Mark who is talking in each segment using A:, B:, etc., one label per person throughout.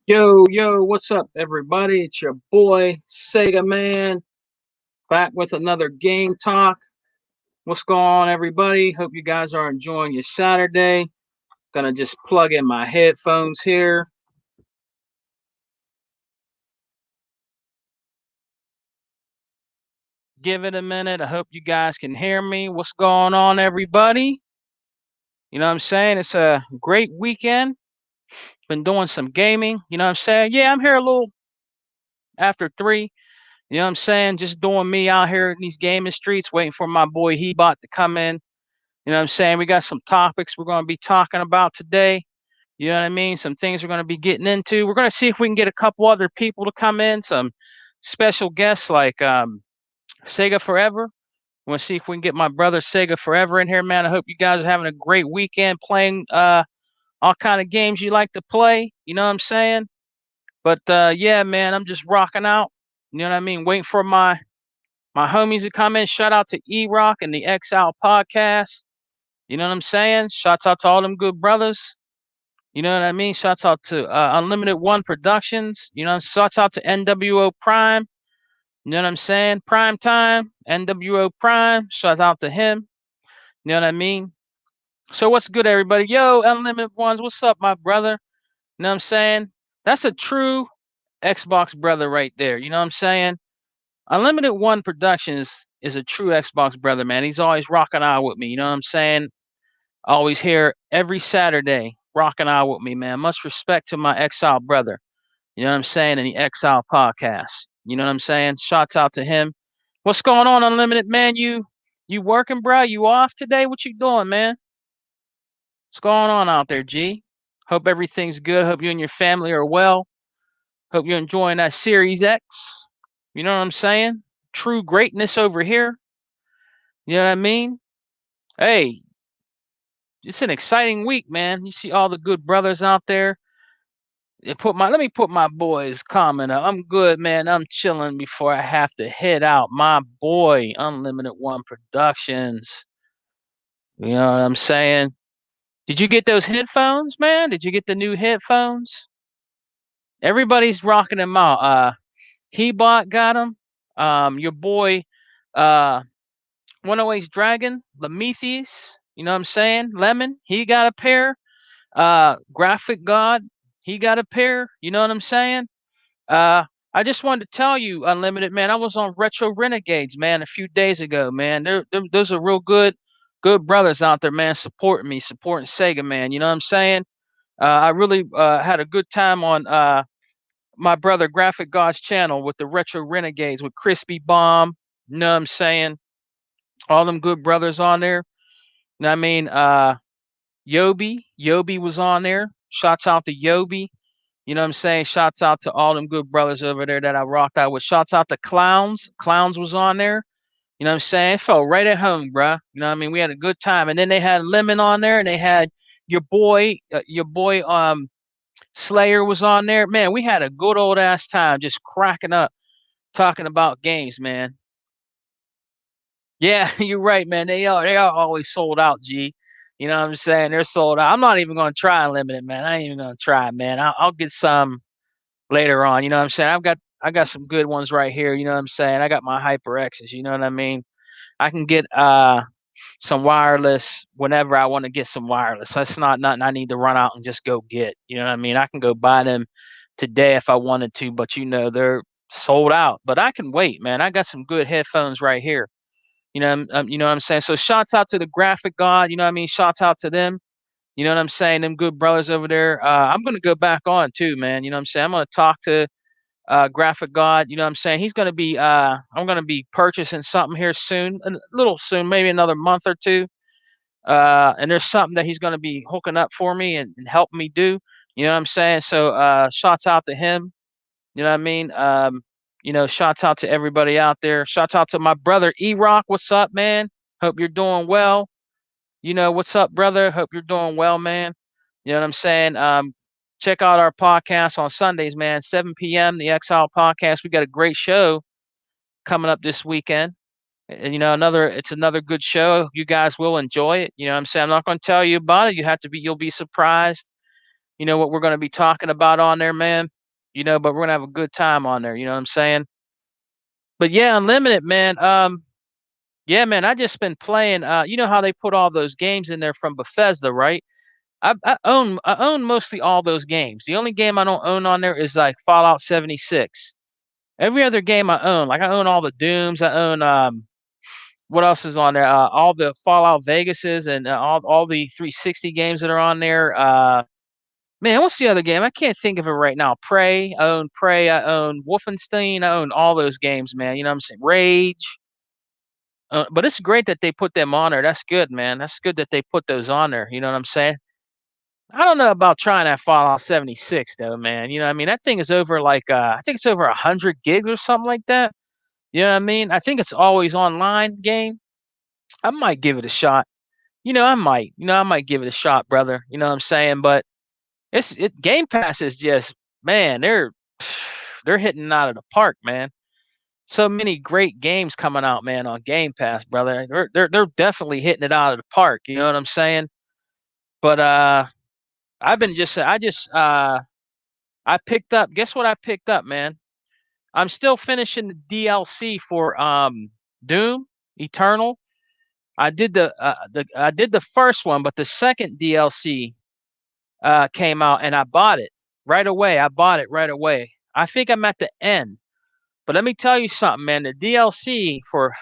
A: Yo, what's up, everybody? It's your boy, Sega Man, back with another game talk. What's going on, everybody? Hope you guys are enjoying your Saturday. Gonna just plug in my headphones here. Give it a minute. I hope you guys can hear me. What's going on, everybody? You know what I'm saying? It's a great weekend. Been doing some gaming. You know what I'm saying? Yeah, I'm here a little after 3. You know what I'm saying? Just doing me out here in these gaming streets, waiting for my boy Hebot to come in. You know what I'm saying? We got some topics we're going to be talking about today. You know what I mean? Some things we're going to be getting into. We're going to see if we can get a couple other people to come in, some special guests like Sega Forever. Want to see if we can get my brother Sega Forever in here, man. I hope you guys are having a great weekend playing all kind of games you like to play. You know what I'm saying? But yeah, man, I'm just rocking out. You know what I mean? Waiting for my homies to come in. Shout out to E Rock and the Exile podcast. You know what I'm saying? Shouts out to all them good brothers. You know what I mean? Shouts out to Unlimited One Productions. You know, shouts out to NWO Prime. You know what I'm saying? Prime Time, NWO Prime. Shouts out to him. You know what I mean? So what's good, everybody? Yo, Unlimited Ones, what's up, my brother? You know what I'm saying? That's a true Xbox brother right there. You know what I'm saying? Unlimited One Productions is a true Xbox brother, man. He's always rocking out with me. You know what I'm saying? Always here every Saturday, rocking out with me, man. Much respect to my Exile brother. You know what I'm saying? In the Exile podcast. You know what I'm saying? Shouts out to him. What's going on, Unlimited man? You working, bro? You off today? What you doing, man? What's going on out there, G? Hope everything's good. Hope you and your family are well. Hope you're enjoying that Series X. You know what I'm saying? True greatness over here. You know what I mean? Hey, it's an exciting week, man. You see all the good brothers out there. Let me put my boy's comment up. I'm good, man. I'm chilling before I have to head out. My boy, Unlimited One Productions. You know what I'm saying? Did you get those headphones, man? Did you get the new headphones? Everybody's rocking them out. Hebot got them. Your boy, uh, 108's Dragon, Lemethes. You know what I'm saying? Lemon, he got a pair. Graphic God, he got a pair. You know what I'm saying? Uh, I just wanted to tell you, Unlimited man, I was on Retro Renegades, man, a few days ago, man. Those are real good brothers out there, man, supporting me, supporting Sega, man. You know what I'm saying? I really had a good time on my brother Graphic God's channel with the Retro Renegades with Crispy Bomb. You know what I'm saying? All them good brothers on there. You know what I mean? Yobi was on there. Shouts out to Yobi. You know what I'm saying? Shouts out to all them good brothers over there that I rocked out with. Shouts out to Clowns. Clowns was on there. You know what I'm saying? It felt right at home, bruh. You know what I mean? We had a good time. And then they had Lemon on there and they had your boy Slayer was on there. Man, we had a good old ass time just cracking up talking about games, man. Yeah, you're right, man. They are always sold out, G. You know what I'm saying? They're sold out. I'm not even gonna try Unlimited, man. I ain't even gonna try, man. I'll get some later on. You know what I'm saying? I got some good ones right here. You know what I'm saying? I got my HyperXs. You know what I mean? I can get some wireless whenever I want to get some wireless. That's not nothing I need to run out and just go get. You know what I mean? I can go buy them today if I wanted to, but they're sold out. But I can wait, man. I got some good headphones right here. You know what I'm saying? So shouts out to the Graphic God. You know what I mean? Shouts out to them. You know what I'm saying? Them good brothers over there. I'm gonna go back on too, man. You know what I'm saying? I'm gonna talk to Graphic God. You know what I'm saying? He's gonna be I'm gonna be purchasing something here soon, a little soon, maybe another month or two. And there's something that he's gonna be hooking up for me and helping me do. You know what I'm saying? So shouts out to him. You know what I mean? Shouts out to everybody out there. Shouts out to my brother E Rock. What's up, man? Hope you're doing well. What's up, brother? Hope you're doing well, man. You know what I'm saying? Check out our podcast on Sundays, man. 7 p.m. The Exile Podcast. We got a great show coming up this weekend. And it's another good show. You guys will enjoy it. You know what I'm saying? I'm not going to tell you about it. You'll be surprised. You know what we're going to be talking about on there, man. but we're gonna have a good time on there. You know what I'm saying? But yeah, Unlimited, man. Yeah, man. I just been playing. You know how they put all those games in there from Bethesda, right? I own mostly all those games. The only game I don't own on there is like Fallout 76. Every other game I own, like I own all the Dooms. I own what else is on there? All the Fallout Vegases and all the 360 games that are on there. Man, what's the other game? I can't think of it right now. Prey. I own Prey. I own Wolfenstein. I own all those games, man. You know what I'm saying? Rage. But it's great that they put them on there. That's good, man. That's good that they put those on there. You know what I'm saying? I don't know about trying that Fallout 76 though, man. You know what I mean? That thing is over like I think it's over 100 gigs or something like that. You know what I mean? I think it's always online game. I might give it a shot. I might. I might give it a shot, brother. You know what I'm saying? But Game Pass is just, man, they're hitting out of the park, man. So many great games coming out, man, on Game Pass, brother. They're definitely hitting it out of the park. You know what I'm saying? But I've been just I just I picked up. Guess what I picked up, man? I'm still finishing the DLC for Doom Eternal. I did the first one, but the second DLC came out and I bought it right away. I bought it right away. I think I'm at the end. But let me tell you something, man. The DLC for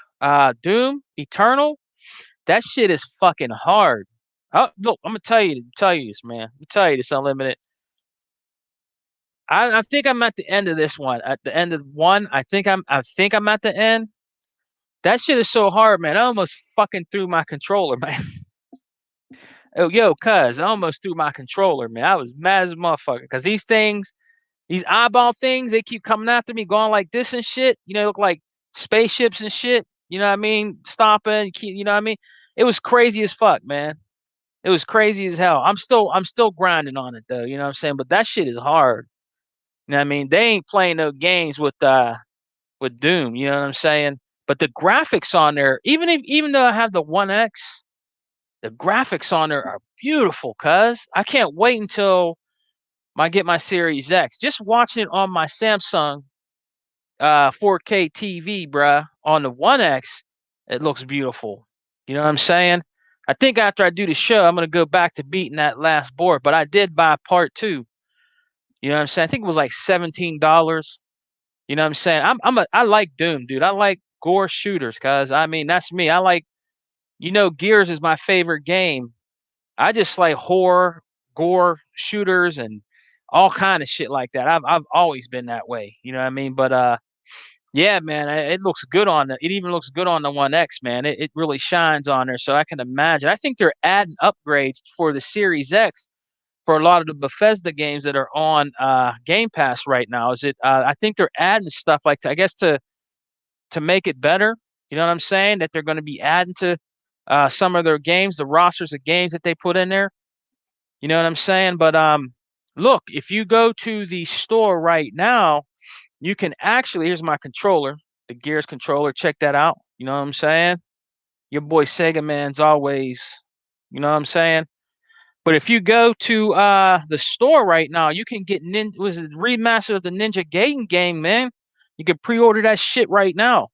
A: Doom Eternal, that shit is fucking hard. Oh, look, I'm gonna tell you this, man. Let me tell you this, Unlimited. I think I'm at the end of this one. At the end of one, I think I'm at the end. That shit is so hard, man. I almost fucking threw my controller, man. Oh, yo, cuz I almost threw my controller, man. I was mad as a motherfucker because these things, these eyeball things, they keep coming after me, going like this and shit. Look like spaceships and shit. You know what I mean? Stomping, you know what I mean? It was crazy as fuck, man. It was crazy as hell. I'm still grinding on it though. You know what I'm saying? But that shit is hard. You know what I mean? They ain't playing no games with Doom. You know what I'm saying? But the graphics on there, even though I have the One X, the graphics on there are beautiful. Cuz I can't wait until I get my Series X. Just watching it on my Samsung 4K TV, bruh, on the One X, it looks beautiful. You know what I'm saying? I think after I do the show, I'm gonna go back to beating that last board. But I did buy part two. You know what I'm saying? I think it was like $17. You know what I'm saying? I like Doom, dude. I like gore shooters, cuz I mean that's me. I like, Gears is my favorite game. I just like horror, gore shooters and all kind of shit like that. I've always been that way. You know what I mean? But yeah, man, it looks good on it even looks good on the One X, man. It really shines on there. So I can imagine. I think they're adding upgrades for the Series X for a lot of the Bethesda games that are on Game Pass right now. I think they're adding stuff like that, I guess to make it better. You know what I'm saying? That they're going to be adding to some of their games, the rosters of games that they put in there. You know what I'm saying? But look, if you go to the store right now, you can actually, here's my controller, the Gears controller. Check that out. You know what I'm saying? Your boy Sega Man's always, you know what I'm saying? But if you go to the store right now, you can get was it remaster of the Ninja Gaiden game, man. You can pre-order that shit right now.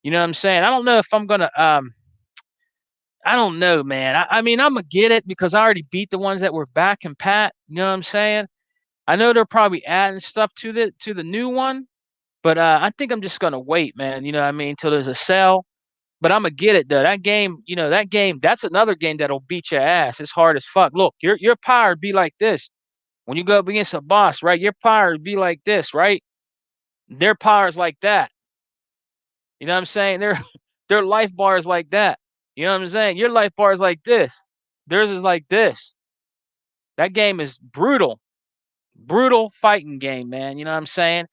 A: You know what I'm saying? I don't know if I'm gonna I don't know, man. I mean, I'm gonna get it because I already beat the ones that were back and pat. You know what I'm saying? I know they're probably adding stuff to the new one, but I think I'm just gonna wait, man. You know what I mean? Till there's a sale. But I'm gonna get it though. That game, that game, that's another game that'll beat your ass. It's hard as fuck. Look, your power be like this. When you go up against a boss, right? Your power be like this, right? Their power is like that. You know what I'm saying? Their life bar is like that. You know what I'm saying? Your life bar is like this. Theirs is like this. That game is brutal. Brutal fighting game, man. You know what I'm saying?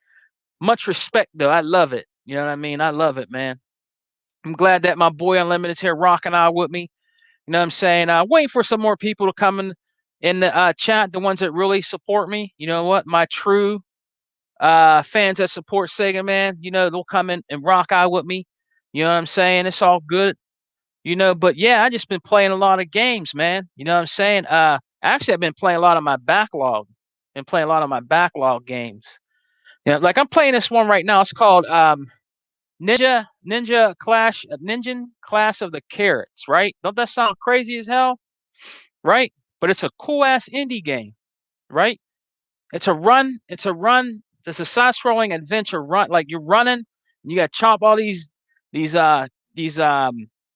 A: Much respect though. I love it. You know what I mean? I love it, man. I'm glad that my boy Unlimited's here rocking out with me. You know what I'm saying? Waiting for some more people to come in the chat, the ones that really support me. You know what? My true fans that support Sega, man, they'll come in and rock out with me. You know what I'm saying? It's all good. But yeah, I just been playing a lot of games, man. You know what I'm saying? Actually I've been playing a lot of my backlog. Been playing a lot of my backlog games. Yeah, like I'm playing this one right now. It's called Ninja Class of the Carrots, right? Don't that sound crazy as hell? Right? But it's a cool ass indie game, right? It's a run. It's a side-scrolling adventure run. Like you're running, and you got to chop all these these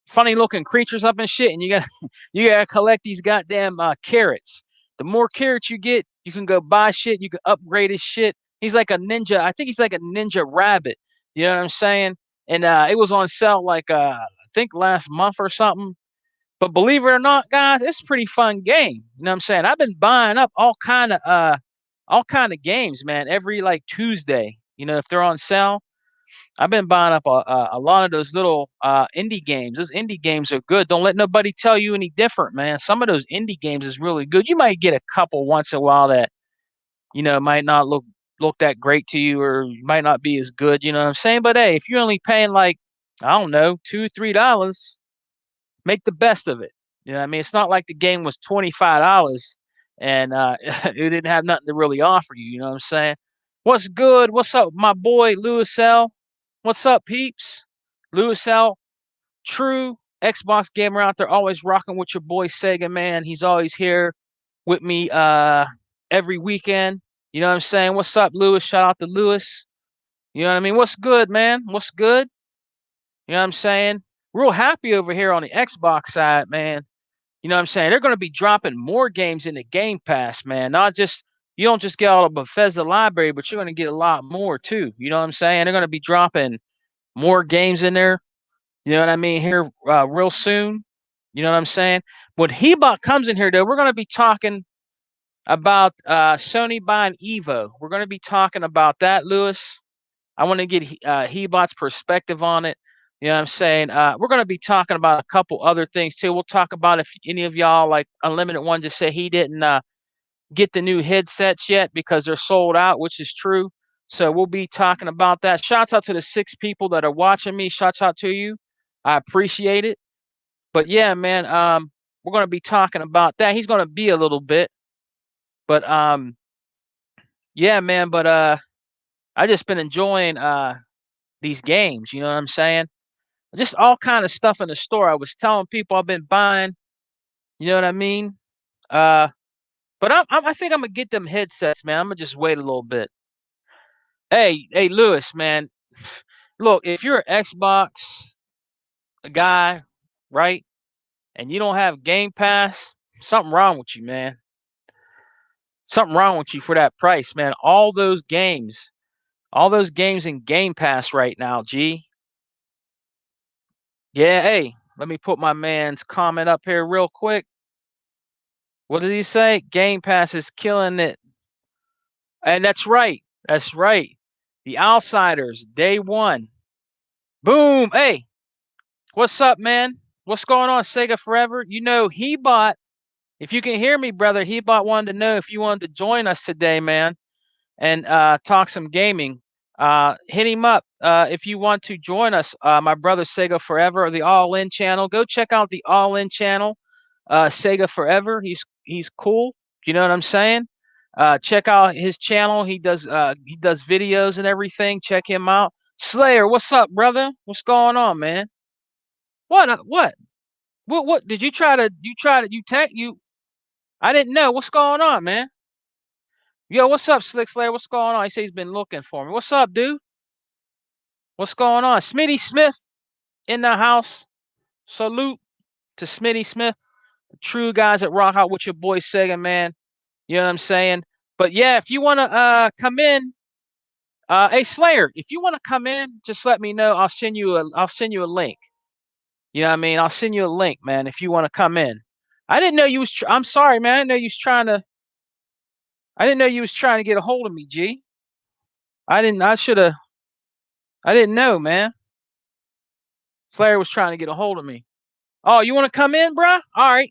A: funny looking creatures up and shit, and you got you got to collect these goddamn carrots. The more carrots you get, you can go buy shit. You can upgrade his shit. He's like a ninja. I think he's like a ninja rabbit. You know what I'm saying? And it was on sale like I think last month or something. But believe it or not, guys, it's a pretty fun game. You know what I'm saying? I've been buying up all kind of games, man. Every like Tuesday, you know, if they're on sale, I've been buying up a lot of those little indie games. Those indie games are good. Don't let nobody tell you any different, man. Some of those indie games is really good. You might get a couple once in a while that you know might not look that great to you, or might not be as good. You know what I'm saying? But hey, if you're only paying like I don't know $2-3, make the best of it. You know what I mean? It's not like the game was $25 and it didn't have nothing to really offer you. You know what I'm saying? What's good? What's up, my boy Lewis L? What's up, peeps? Lewis L, true Xbox gamer out there, always rocking with your boy Sega, man. He's always here with me every weekend. You know what I'm saying? What's up, Lewis? Shout out to Lewis. You know what I mean? What's good, man? What's good? You know what I'm saying? Real happy over here on the Xbox side, man. You know what I'm saying? They're going to be dropping more games in the Game Pass, man. Not just you don't just get all the Bethesda library, but you're going to get a lot more too. You know what I'm saying? They're going to be dropping more games in there. You know what I mean? Here real soon. You know what I'm saying? When Hebot comes in here, though, we're going to be talking about Sony buying Evo. We're going to be talking about that, Lewis. I want to get Hebot's perspective on it. You know what I'm saying? We're going to be talking about a couple other things too. We'll talk about if any of y'all like Unlimited One just say he didn't get the new headsets yet because they're sold out, which is true. So we'll be talking about that. Shouts out to the 6 people that are watching me. Shouts out to you. I appreciate it. But yeah, man, we're going to be talking about that. He's going to be a little bit, but yeah, man. But I just been enjoying these games. You know what I'm saying? Just all kind of stuff in the store. I was telling people I've been buying. You know what I mean? Uh, but I think I'm gonna get them headsets, man. I'm gonna just wait a little bit. Hey, Lewis, man. Look, if you're an Xbox guy, right, and you don't have Game Pass, something wrong with you, man. Something wrong with you for that price, man. All those games in Game Pass right now, G. Yeah, hey, let me put my man's comment up here real quick. What did he say? Game Pass is killing it. And that's right. That's right. The Outsiders, day one. Boom. Hey, what's up, man? What's going on, Sega Forever? You know, if you can hear me, brother, wanted to know if you wanted to join us today, man, and talk some gaming. Hit him up if you want to join us, my brother Sega Forever, or the All In channel. Go check out the All In channel, Sega Forever. He's cool. You know what I'm saying? Check out his channel. He does videos and everything. Check him out. Slayer, what's up, brother? What's going on, man? What? What? Did you try to? You tech? You? I didn't know. What's going on, man? Yo, what's up, Slick Slayer? What's going on? He said he's been looking for me. What's up, dude? What's going on? Smitty Smith in the house. Salute to Smitty Smith, the true guys that rock out with your boy Sega, man. You know what I'm saying? But yeah, if you want to come in, hey Slayer, if you want to come in, just let me know. I'll send you a link. You know what I mean? I'll send you a link, man, if you want to come in. I didn't know you was I'm sorry, man. I didn't know you was trying to get a hold of me, G. I didn't know, man. Slayer was trying to get a hold of me. Oh, you want to come in, bruh? All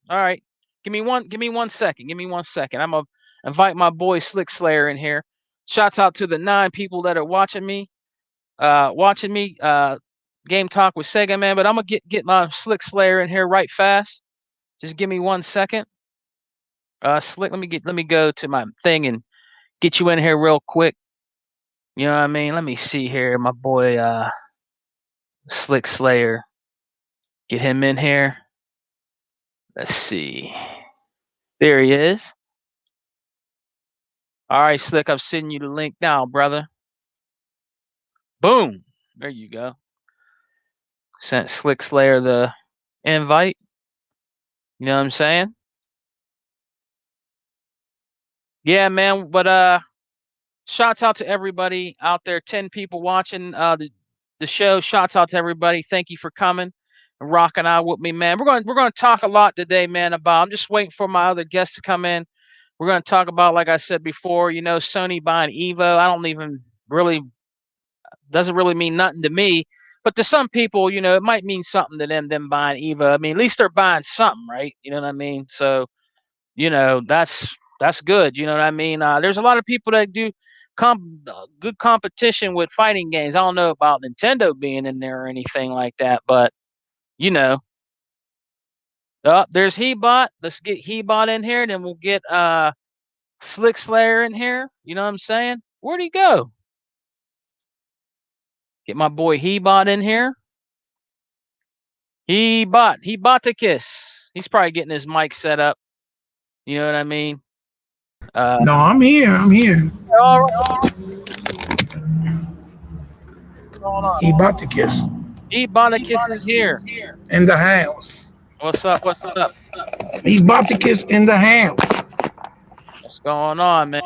A: right. Give me 1 second. Give me 1 second. I'm gonna invite my boy Slick Slayer in here. Shouts out to the 9 people that are watching me. Game Talk with Sega, man. But I'm gonna get my Slick Slayer in here right fast. Just give me 1 second. Slick, let me go to my thing and get you in here real quick. You know what I mean? Let me see here, my boy Slick Slayer. Get him in here. Let's see. There he is. All right, Slick, I'm sending you the link now, brother. Boom. There you go. Sent Slick Slayer the invite. You know what I'm saying? Yeah, man. But shouts out to everybody out there. 10 people watching the show. Shouts out to everybody. Thank you for coming and rocking out with me, man. We're going to talk a lot today, man. About I'm just waiting for my other guests to come in. We're going to talk about, like I said before, Sony buying Evo. I don't even really doesn't really mean nothing to me. But to some people, it might mean something to them buying Evo. I mean, at least they're buying something, right? You know what I mean? So, that's good. You know what I mean? There's a lot of people that do good competition with fighting games. I don't know about Nintendo being in there or anything like that, but you know, there's Hebot. Let's get Hebot in here, then we'll get Slick Slayer in here. You know what I'm saying? Where'd he go? Get my boy Hebot in here. Heboticus. He's probably getting his mic set up. You know what I mean?
B: No, I'm here. I'm here.
A: All right.
B: Ebaticus
A: Heboticus is here.
B: in the house.
A: What's up? What's up?
B: Ebaticus in the house.
A: What's going on, man?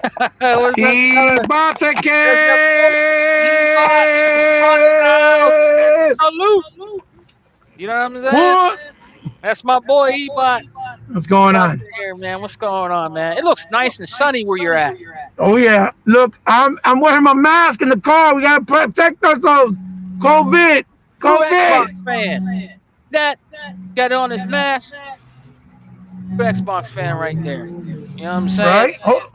A: What's up,
B: Ebaticus!
A: Salute. You know what I'm saying?
B: What?
A: That's my boy Ebot.
B: What's going on?
A: Here, man. What's going on, man? It looks nice and sunny where you're at.
B: Oh yeah. Look, I'm wearing my mask in the car. We gotta protect ourselves. COVID.
A: True
B: COVID.
A: Xbox fan. That got on his mask. True Xbox fan right there. You know what I'm saying?
B: Right? Oh,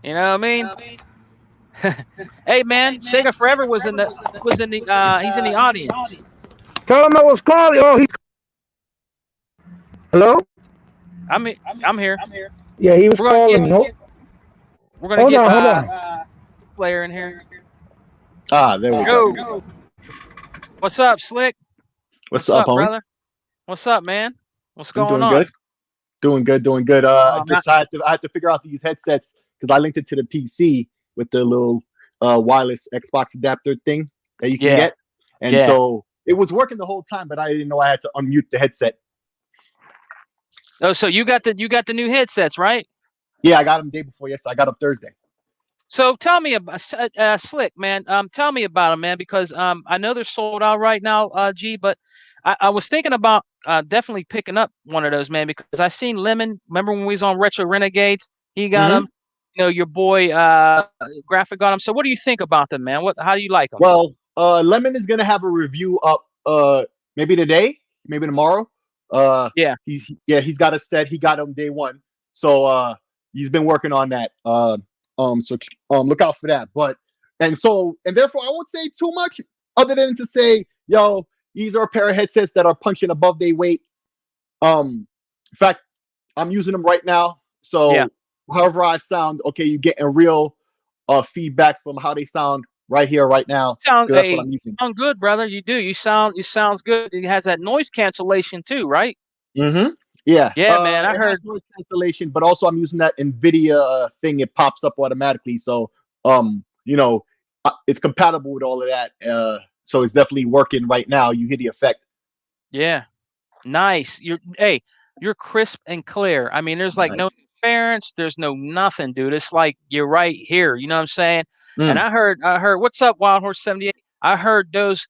A: You know what I mean? Hey man, Sega Forever was in the he's in the audience.
B: tell him I was calling. Oh, he's hello?
A: I'm here.
B: Yeah, he was
A: We're gonna
B: calling
A: get,
B: me.
A: we're gonna
B: Hold
A: get
B: on, hold on.
A: player in here.
C: There we go.
A: What's up, Slick?
C: What's up, homie?
A: brother? What's up, man? What's
C: I'm
A: going
C: doing
A: on?
C: good. Doing good. I had to figure out these headsets because I linked it to the PC with the little wireless Xbox adapter thing that you can get, and so it was working the whole time, but I didn't know I had to unmute the headset.
A: Oh, so you got the new headsets, right?
C: Yeah, I got them the day before. Yes, I got them Thursday.
A: So tell me about Slick, man. Tell me about them, man, because I know they're sold out right now, G. But I was thinking about definitely picking up one of those, man, because I seen Lemon. Remember when we was on Retro Renegades? He got them. Your boy Graphic got them. So what do you think about them, man? How do you like them?
C: Well, Lemon is gonna have a review up maybe today, maybe tomorrow. He's got a set. He got them day one, so he's been working on that. So look out for that. And therefore I won't say too much other than to say, yo, these are a pair of headsets that are punching above their weight. In fact, I'm using them right now. So however I sound, okay, you're getting real feedback from how they sound right here, right now. That's what I'm using.
A: Sound good, brother. You do. You sounds good. It has that noise cancellation too, right?
C: Mm-hmm. Yeah.
A: Yeah, man. I heard
C: noise cancellation, but also I'm using that NVIDIA thing. It pops up automatically, so it's compatible with all of that. So it's definitely working right now. You hear the effect.
A: Yeah. Nice. You're crisp and clear. I mean, there's like no interference. There's no nothing, dude. It's like you're right here. You know what I'm saying? And I heard. What's up, Wild Horse 78? I heard those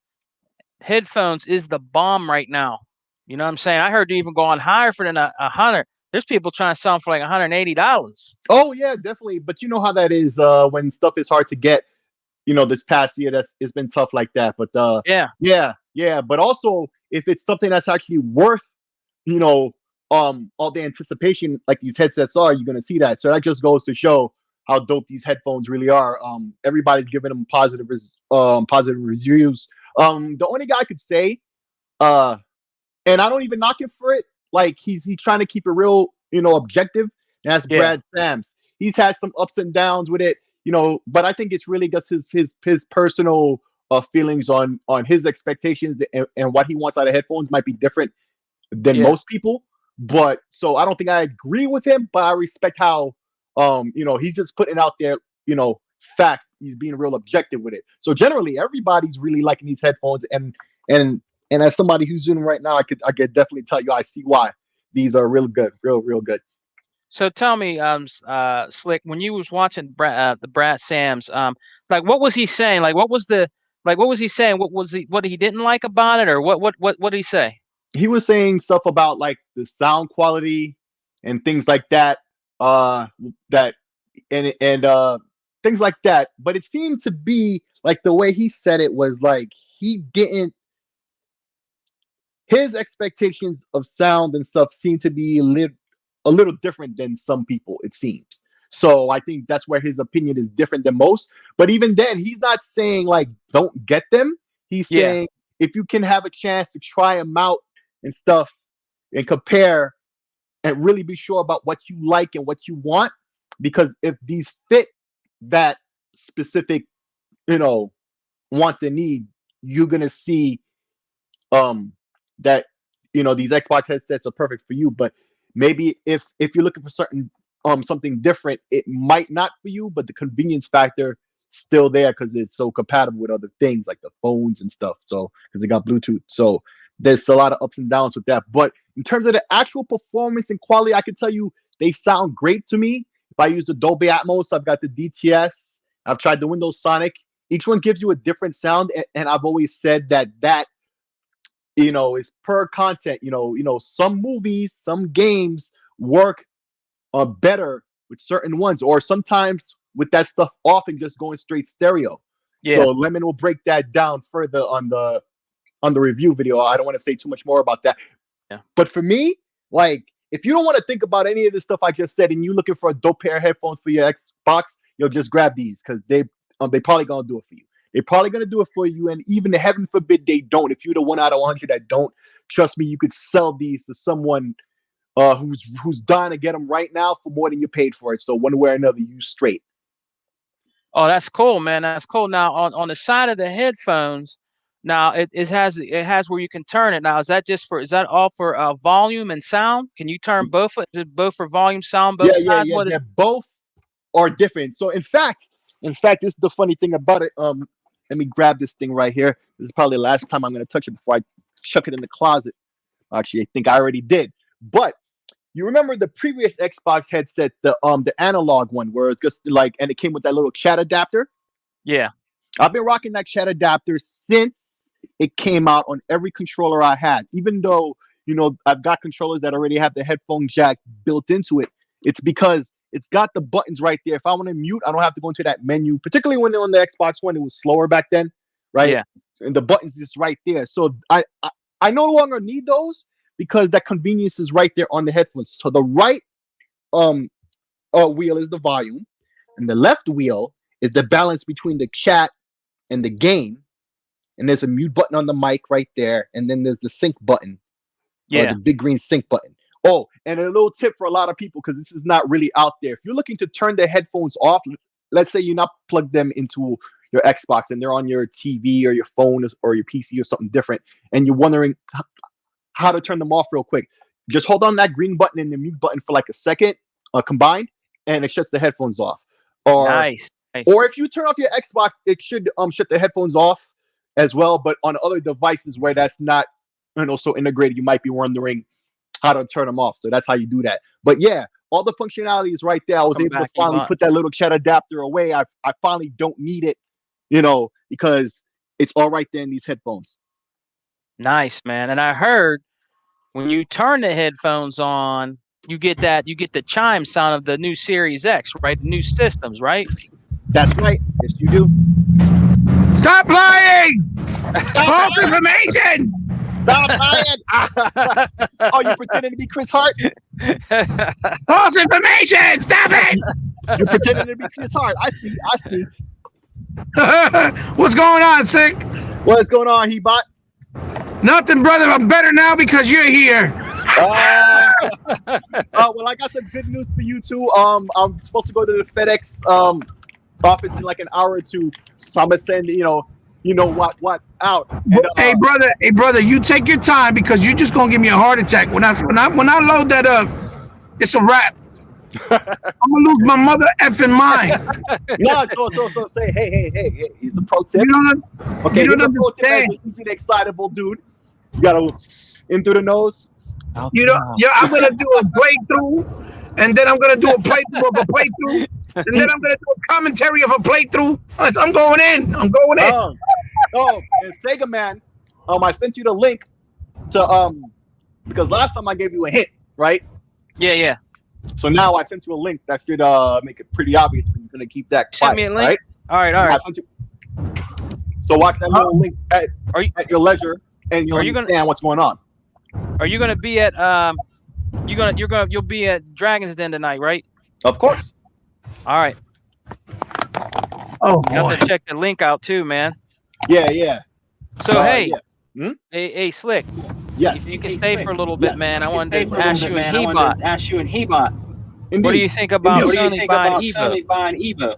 A: headphones is the bomb right now. You know what I'm saying? I heard you even going higher for than $100. There's people trying to sell them for like $180.
C: Oh yeah, definitely. But you know how that is when stuff is hard to get. This past year, it's been tough like that. But yeah. But also, if it's something that's actually worth, all the anticipation like these headsets are, you're gonna see that. So that just goes to show how dope these headphones really are. Everybody's giving them positive reviews. The only guy I could say, and I don't even knock him for it. Like he's trying to keep it real, objective. And that's Brad Sams. He's had some ups and downs with it. but I think it's really just his personal feelings on his expectations and what he wants out of headphones might be different than most people. But so I don't think I agree with him, but I respect how he's just putting out there, facts. He's being real objective with it. So generally everybody's really liking these headphones, and as somebody who's in them right now, I could definitely tell you I see why these are real good, real good.
A: So tell me, Slick, when you was watching the Brad Sams, like what was he saying? Like what was he saying? What he didn't like about it, or what did he say?
C: He was saying stuff about like the sound quality and things like that, things like that. But it seemed to be like the way he said it was like his expectations of sound and stuff seemed to be a little different than some people, it seems. So I think that's where his opinion is different than most. But even then, he's not saying like don't get them. He's saying if you can have a chance to try them out and stuff and compare and really be sure about what you like and what you want, because if these fit that specific want and need, you're gonna see that these Xbox headsets are perfect for you. But maybe if you're looking for certain something different, it might not for you, but the convenience factor still there because it's so compatible with other things like the phones and stuff. So because it got Bluetooth, so there's a lot of ups and downs with that. But in terms of the actual performance and quality, I can tell you they sound great to me. If I use the Dolby Atmos, I've got the DTS, I've tried the Windows Sonic. Each one gives you a different sound, and I've always said that is per content. Some movies, some games work better with certain ones, or sometimes with that stuff off and just going straight stereo. So Lemon will break that down further on the review video. I don't want to say too much more about that. But for me, like, if you don't want to think about any of the stuff I just said and you're looking for a dope pair of headphones for your Xbox, just grab these, because they probably gonna do it for you. They're probably gonna do it for you, and even heaven forbid they don't. If you're the 1 out of 100 that don't, trust me, you could sell these to someone who's dying to get them right now for more than you paid for it. So one way or another, you straight.
A: Oh, that's cool, man. That's cool. Now on the side of the headphones, now it has where you can turn it. Now is that all for volume and sound? Can you turn both? Is it both for volume, sound, both sides?
C: Yeah. They're both are different. So in fact, this is the funny thing about it. Let me grab this thing right here. This is probably the last time I'm going to touch it before I chuck it in the closet. Actually, I think I already did. But you remember the previous Xbox headset, the analog one, where it's just like, and it came with that little chat adapter.
A: Yeah.
C: I've been rocking that chat adapter since it came out on every controller I had. Even though, I've got controllers that already have the headphone jack built into it. It's because it's got the buttons right there. If I want to mute, I don't have to go into that menu, particularly when on the Xbox One, it was slower back then, right?
A: Yeah.
C: And the buttons just right there. So I no longer need those because that convenience is right there on the headphones. So the right wheel is the volume, and the left wheel is the balance between the chat and the game. And there's a mute button on the mic right there, and then there's the sync button. The big green sync button. Oh, and a little tip for a lot of people, because this is not really out there. If you're looking to turn the headphones off, let's say you're not plugged them into your Xbox and they're on your TV or your phone or your PC or something different, and you're wondering how to turn them off real quick, just hold on that green button and the mute button for like a second combined, and it shuts the headphones off.
A: Nice.
C: Or if you turn off your Xbox, it should shut the headphones off as well. But on other devices where that's not so integrated, you might be wondering how to turn them off. So that's how you do that. But yeah, all the functionality is right there. I was able to finally put that little chat adapter away. I finally don't need it, because it's all right there in these headphones.
A: Nice, man. And I heard when you turn the headphones on, you get the chime sound of the new Series X, right? The new systems, right?
C: That's right. Yes, you do.
B: Stop lying! False information!
C: Stop lying! Oh, you pretending to be Chris Hart?
B: False information! Stop it!
C: You pretending to be Chris Hart? I see.
B: What's going on, Sick?
C: What's going on, Hebot?
B: Nothing, brother. I'm better now because you're here.
C: Well, I got some good news for you too. I'm supposed to go to the FedEx office in like an hour or two. So I'm gonna send what out. And,
B: hey brother, you take your time because you're just gonna give me a heart attack when I load that up. It's a wrap. I'm gonna lose my mother effing mind.
C: No, so say, hey, it's a pro tip.
B: You don't understand.
C: Easy to excitable dude. You gotta in through the nose.
B: I'm gonna do a playthrough, and then I'm gonna do a playthrough of a playthrough, and then I'm gonna do a commentary of a playthrough. I'm going in. And
C: Sega Man, I sent you the link to because last time I gave you a hint, right?
A: Yeah.
C: So now I sent you a link that should make it pretty obvious you're gonna keep that quiet.
A: Send me a link.
C: Right? All right. So watch that little link at your leisure, and you'll understand what's going on.
A: Are you gonna be at you'll be at Dragon's Den tonight, right?
C: Of course.
A: All right.
B: Oh,
A: you have to check the link out too, man.
C: Yeah.
A: So hey, Slick.
C: Yes.
A: If you can stay for a little bit, man. I wanted to ask you and Hebot. What do you think about Sony buying Evo?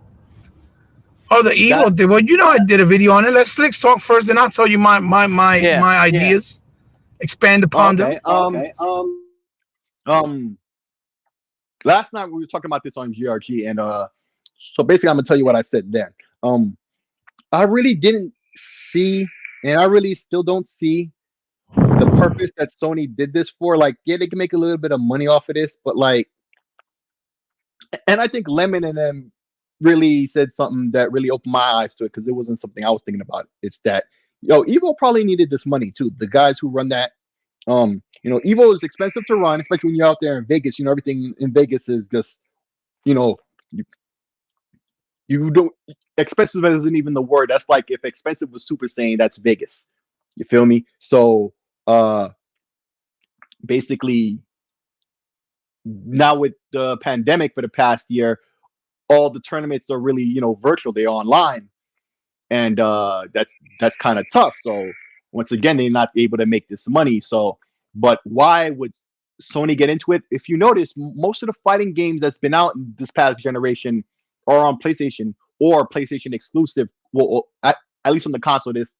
B: Oh, the Evo. Well, I did a video on it. Let Slicks talk first, then I'll tell you my ideas. Expand upon them.
C: Last night we were talking about this on GRG, and so basically I'm gonna tell you what I said then. I really didn't see, and I really still don't see the purpose that Sony did this for. Like, yeah, they can make a little bit of money off of this, but and I think Lemon and them really said something that really opened my eyes to it, because it wasn't something I was thinking about. It's that, Evo probably needed this money too. The guys who run that, Evo is expensive to run, especially when you're out there in Vegas. Everything in Vegas is just, you don't, expensive isn't even the word. That's like if expensive was Super Saiyan, that's Vegas. You feel me? So, basically, now with the pandemic for the past year, all the tournaments are really, virtual. They're online, and that's kind of tough. So once again, they're not able to make this money. So, but why would Sony get into it? If you notice, most of the fighting games that's been out in this past generation are on PlayStation or PlayStation exclusive. Well, at least on the console, there's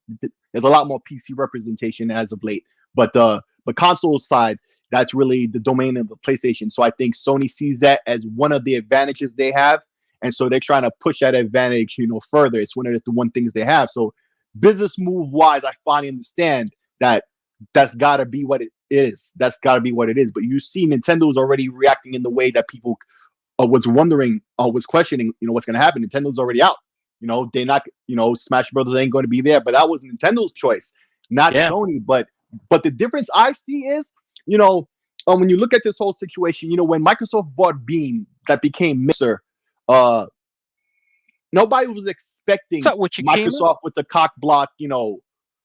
C: a lot more PC representation as of late. But the console side, that's really the domain of the PlayStation. So I think Sony sees that as one of the advantages they have. And so they're trying to push that advantage, further. It's one of the one things they have. So business move wise, I finally understand that that's got to be what it is. That's got to be what it is. But you see Nintendo's already reacting in the way that people was wondering, was questioning, what's going to happen. Nintendo's already out. They're not, Smash Brothers ain't going to be there. But that was Nintendo's choice, not Sony. But the difference I see is, when you look at this whole situation, when Microsoft bought Beam, that became Mixer. Nobody was expecting Microsoft with the cock block,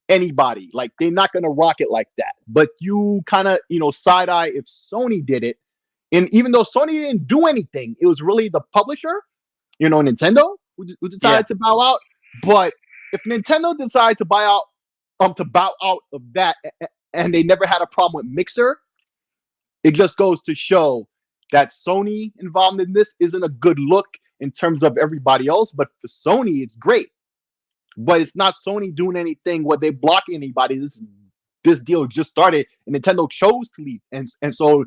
C: anybody. Like, they're not going to rock it like that. But you kind of, side eye if Sony did it. And even though Sony didn't do anything, it was really the publisher, Nintendo, who decided to bow out. But if Nintendo decided to bow out of that, and they never had a problem with Mixer, it just goes to show that Sony involved in this isn't a good look in terms of everybody else. But for Sony, it's great. But it's not Sony doing anything where they blocking anybody. This deal just started, and Nintendo chose to leave. And so,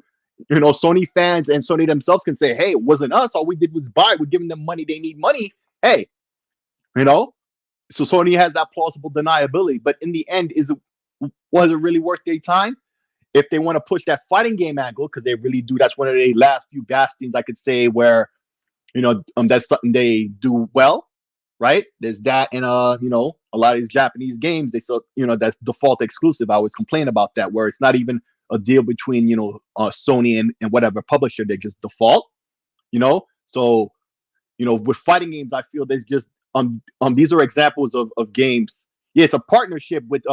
C: Sony fans and Sony themselves can say, hey, it wasn't us. All we did was buy. We're giving them money. They need money. Hey, so Sony has that plausible deniability. But in the end, was it really worth their time? If they want to push that fighting game angle, because they really do, that's one of their last few bastions, I could say, where, that's something they do well, right? There's that, and a lot of these Japanese games, that's default exclusive. I always complain about that, where it's not even a deal between, Sony and whatever publisher. They just default, So, with fighting games, I feel there's just, these are examples of games. Yeah, it's a partnership with,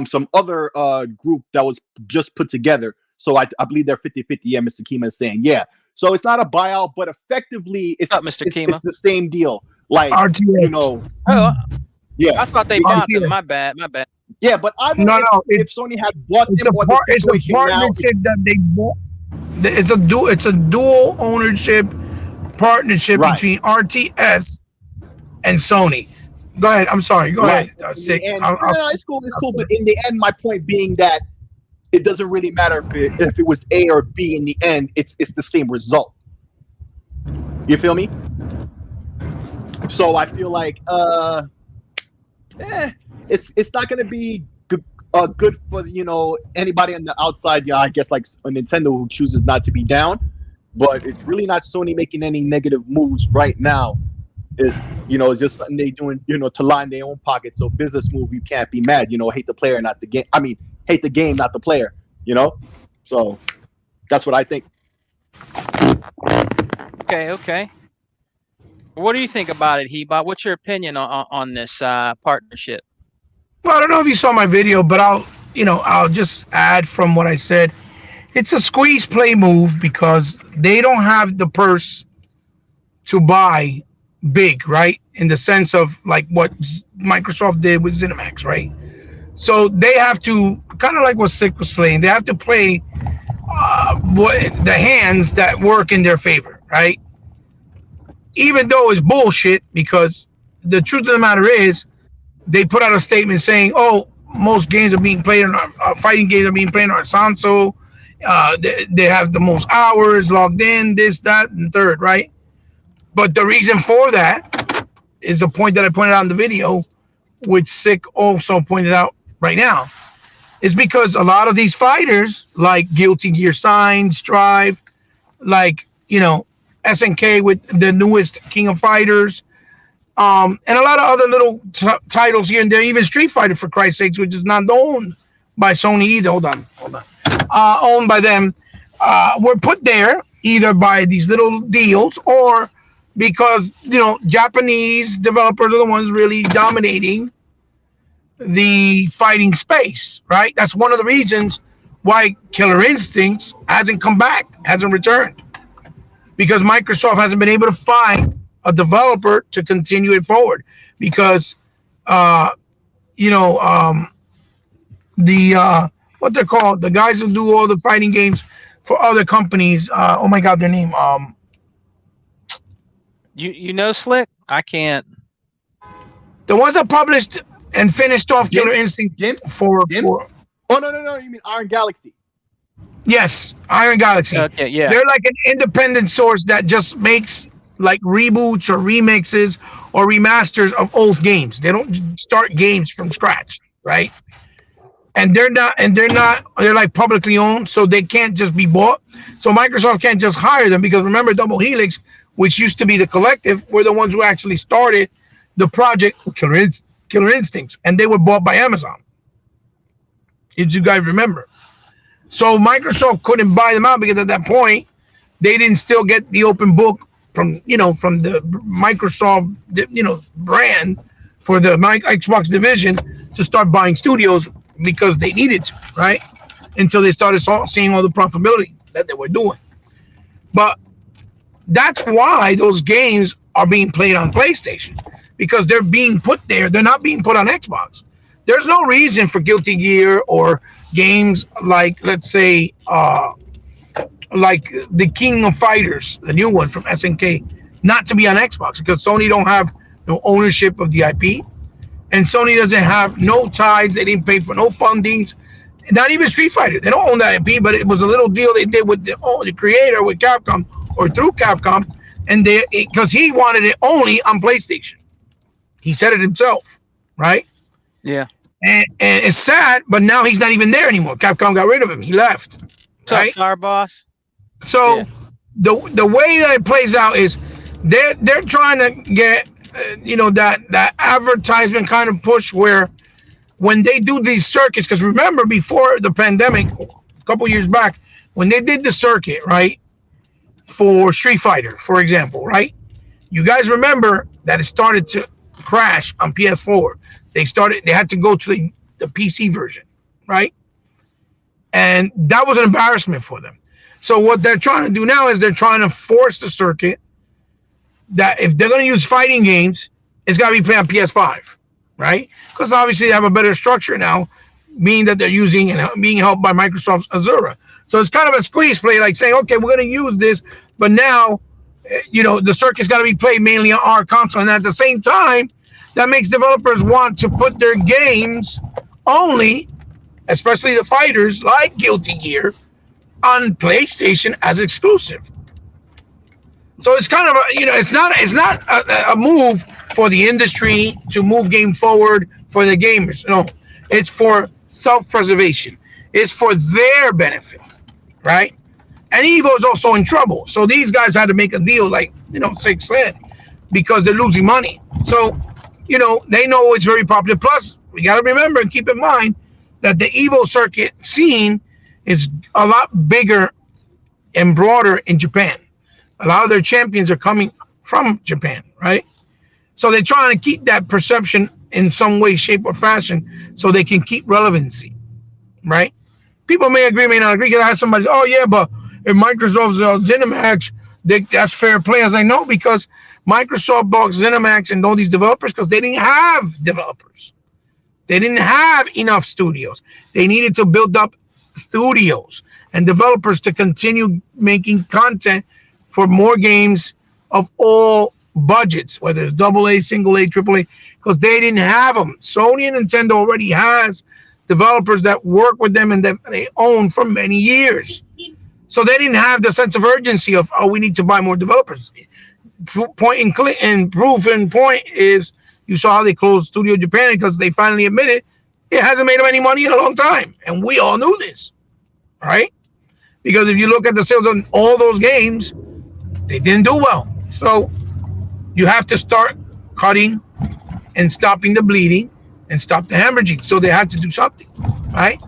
C: some other group that was just put together. So I believe they're 50-50. Yeah, Mr. Kima is saying, yeah. So it's not a buyout, but effectively it's the same deal. Like,
B: RTS.
C: Yeah.
A: I thought they bought them. My bad.
C: Yeah, but I don't know if Sony had bought them.
B: It's a partnership that they bought. It's a dual ownership partnership between RTS and Sony. Go ahead. I'm sorry. Go ahead.
C: It's cool. It's cool. But in the end, my point being that it doesn't really matter if it was A or B. In the end, it's the same result. You feel me? So I feel like it's not gonna be good for anybody on the outside. Yeah, I guess like a Nintendo who chooses not to be down, but it's really not Sony making any negative moves right now. It's just something they doing to line their own pockets. So business move, you can't be mad. Hate the player, not the game. I mean, hate the game, not the player. So that's what I think.
A: Okay. What do you think about it, Heba? What's your opinion on this partnership?
B: Well, I don't know if you saw my video, but I'll just add from what I said. It's a squeeze play move because they don't have the purse to buy big, right? In the sense of like what Microsoft did with ZeniMax, right? So they have to, kind of like what Sick was saying, they have to play the hands that work in their favor, right? Even though it's bullshit, because the truth of the matter is, they put out a statement saying, "Oh, most games are being played on our fighting games are being played on our console. They have the most hours logged in, this, that, and third, right?" But the reason for that is a point that I pointed out in the video, which Sick also pointed out right now, is because a lot of these fighters, like Guilty Gear Sign, Strive, like SNK with the newest King of Fighters, and a lot of other little titles here and there, even Street Fighter, for Christ's sakes, which is not owned by Sony either. Hold on. Owned by them, were put there either by these little deals or because Japanese developers are the ones really dominating the fighting space, right? That's one of the reasons why Killer Instincts hasn't come back, hasn't returned, because Microsoft hasn't been able to find a developer to continue it forward, because what they're called, the guys who do all the fighting games for other companies, oh my god, their name,
A: Slick? I can't.
B: The ones that published and finished off Killer Instinct for
C: Oh no, you mean Iron Galaxy?
B: Yes, Iron Galaxy.
A: Okay, yeah.
B: They're like an independent source that just makes like reboots or remixes or remasters of old games. They don't start games from scratch, right? And they're like publicly owned, so they can't just be bought. So Microsoft can't just hire them, because remember, Double Helix, which used to be the Collective, were the ones who actually started the project Killer Instincts, and they were bought by Amazon, if you guys remember. So Microsoft couldn't buy them out, because at that point they didn't still get the open book from the Microsoft brand for the Xbox division to start buying studios, because they needed to, right? Until they started seeing all the profitability that they were doing. But that's why those games are being played on PlayStation, because they're being put there. They're not being put on Xbox. There's no reason for Guilty Gear or games like, let's say, like the King of Fighters, the new one from SNK, not to be on Xbox, because Sony don't have no ownership of the IP, and Sony doesn't have no ties. They didn't pay for no fundings, not even Street Fighter. They don't own that IP, but it was a little deal they did with the creator, with Capcom, or through Capcom, and because he wanted it only on PlayStation. He said it himself, right?
A: Yeah.
B: And it's sad, but now he's not even there anymore. Capcom got rid of him. He left. Right?
A: Our boss.
B: So yeah. The way that it plays out is they're trying to get that advertisement kind of push, where when they do these circuits, because remember, before the pandemic, a couple years back, when they did the circuit, right, for Street Fighter, for example, right, you guys remember that it started to crash on PS4. They had to go to the PC version, right? And that was an embarrassment for them. So what they're trying to do now is they're trying to force the circuit that if they're going to use fighting games, it's got to be played on PS5, right? Because obviously they have a better structure now, meaning that they're using and being helped by Microsoft's Azure. So it's kind of a squeeze play, like saying, okay, we're going to use this, but now the circuit's got to be played mainly on our console, and at the same time, that makes developers want to put their games only, especially the fighters like Guilty Gear, on PlayStation as exclusive. So it's kind of it's not a move for the industry to move game forward for the gamers. No, it's for self-preservation. It's for their benefit, right? And Evo's also in trouble. So these guys had to make a deal, like Six said, because they're losing money. So they know it's very popular. Plus, we got to remember and keep in mind that the Evo circuit scene is a lot bigger and broader in Japan. A lot of their champions are coming from Japan, right? So they're trying to keep that perception in some way, shape, or fashion so they can keep relevancy, right? People may agree, may not agree. Because I have somebody, oh yeah, but if Microsoft's ZeniMax, that's fair play. I was like, no, because Microsoft bought ZeniMax and all these developers because they didn't have developers. They didn't have enough studios. They needed to build up studios and developers to continue making content for more games of all budgets, whether it's AA, single A, AAA, because they didn't have them. Sony and Nintendo already has developers that work with them and that they own for many years. So they didn't have the sense of urgency of, we need to buy more developers. Point is, you saw how they closed Studio Japan because they finally admitted it hasn't made them any money in a long time. And we all knew this, right? Because if you look at the sales on all those games, they didn't do well. So you have to start cutting and stopping the bleeding and stop the hemorrhaging. So they had to do something, right?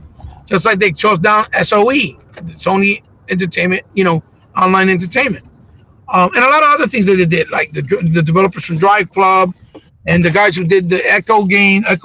B: Just like they closed down SOE, Sony Entertainment, online entertainment. And a lot of other things that they did, like the developers from Drive Club and the guys who did the Echo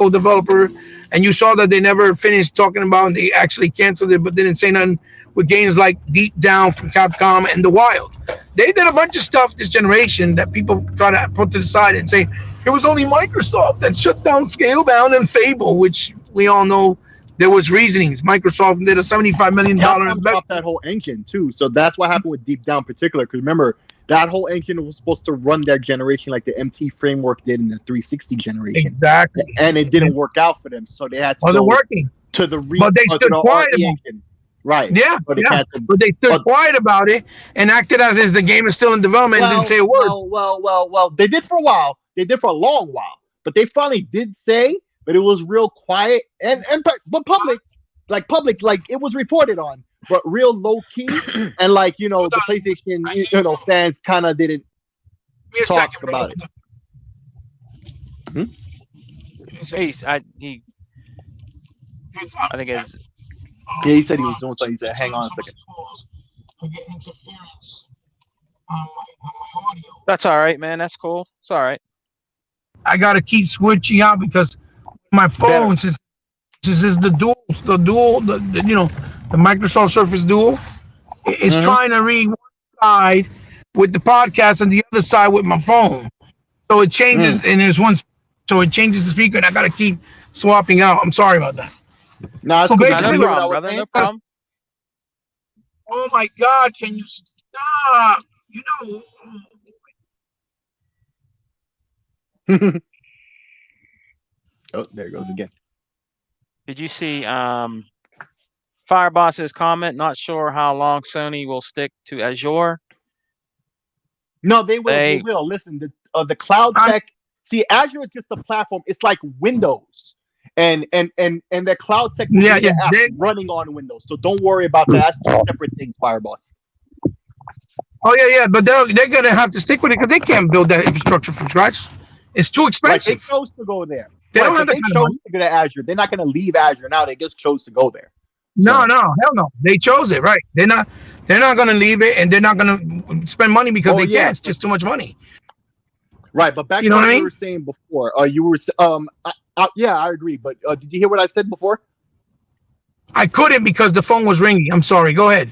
B: developer. And you saw that they never finished talking about, and they actually canceled it, but didn't say nothing with games like Deep Down from Capcom and The Wild. They did a bunch of stuff this generation that people try to put to the side and say, it was only Microsoft that shut down Scalebound and Fable, which we all know there was reasonings. Microsoft did a $75 million
C: investment. That whole engine too. So that's what happened with Deep Down in particular. Because remember, that whole engine was supposed to run their generation like the MT framework did in the 360 generation.
B: Exactly.
C: And it didn't work out for them. So they had to
B: wasn't working.
C: To the
B: but they stood quiet about it.
C: Right.
B: Yeah. But they stood quiet about it and acted as if the game is still in development and didn't say a word.
C: Well. They did for a while. They did for a long while. But they finally did say, but it was real quiet but public, like it was reported on, but real low key. And the PlayStation, fans kind of didn't talk about it.
A: I think it's.
C: Yeah, he said he was doing something. He said, "Hang on a second."
A: That's all right, man. That's cool. It's all right.
B: I gotta keep switching out because my phone, since is the Microsoft Surface Duo, is trying to read one side with the podcast and the other side with my phone. So it changes, and there's one, so it changes the speaker, and I gotta keep swapping out. I'm sorry about that.
C: No,
B: so basically,
A: no problem, no problem.
B: Oh my God! Can you stop?
C: Oh, there it goes again.
A: Did you see Fireboss's comment? Not sure how long Sony will stick to Azure.
C: No, they will. They will. Listen, the cloud tech. See, Azure is just a platform. It's like Windows, and the cloud tech running on Windows. So don't worry about that. That's two separate things, Fireboss.
B: Oh yeah, but they're gonna have to stick with it because they can't build that infrastructure from scratch. It's too expensive.
C: They chose to go there. They don't have to chose to go to Azure. They're not going to leave Azure now. They just chose to go there.
B: No, hell no. They chose it, right? They're not going to leave it, and they're not going to spend money because they can't. It's just too much money.
C: Right, but back to what you were saying before. I agree. But did you hear what I said before?
B: I couldn't because the phone was ringing. I'm sorry. Go ahead.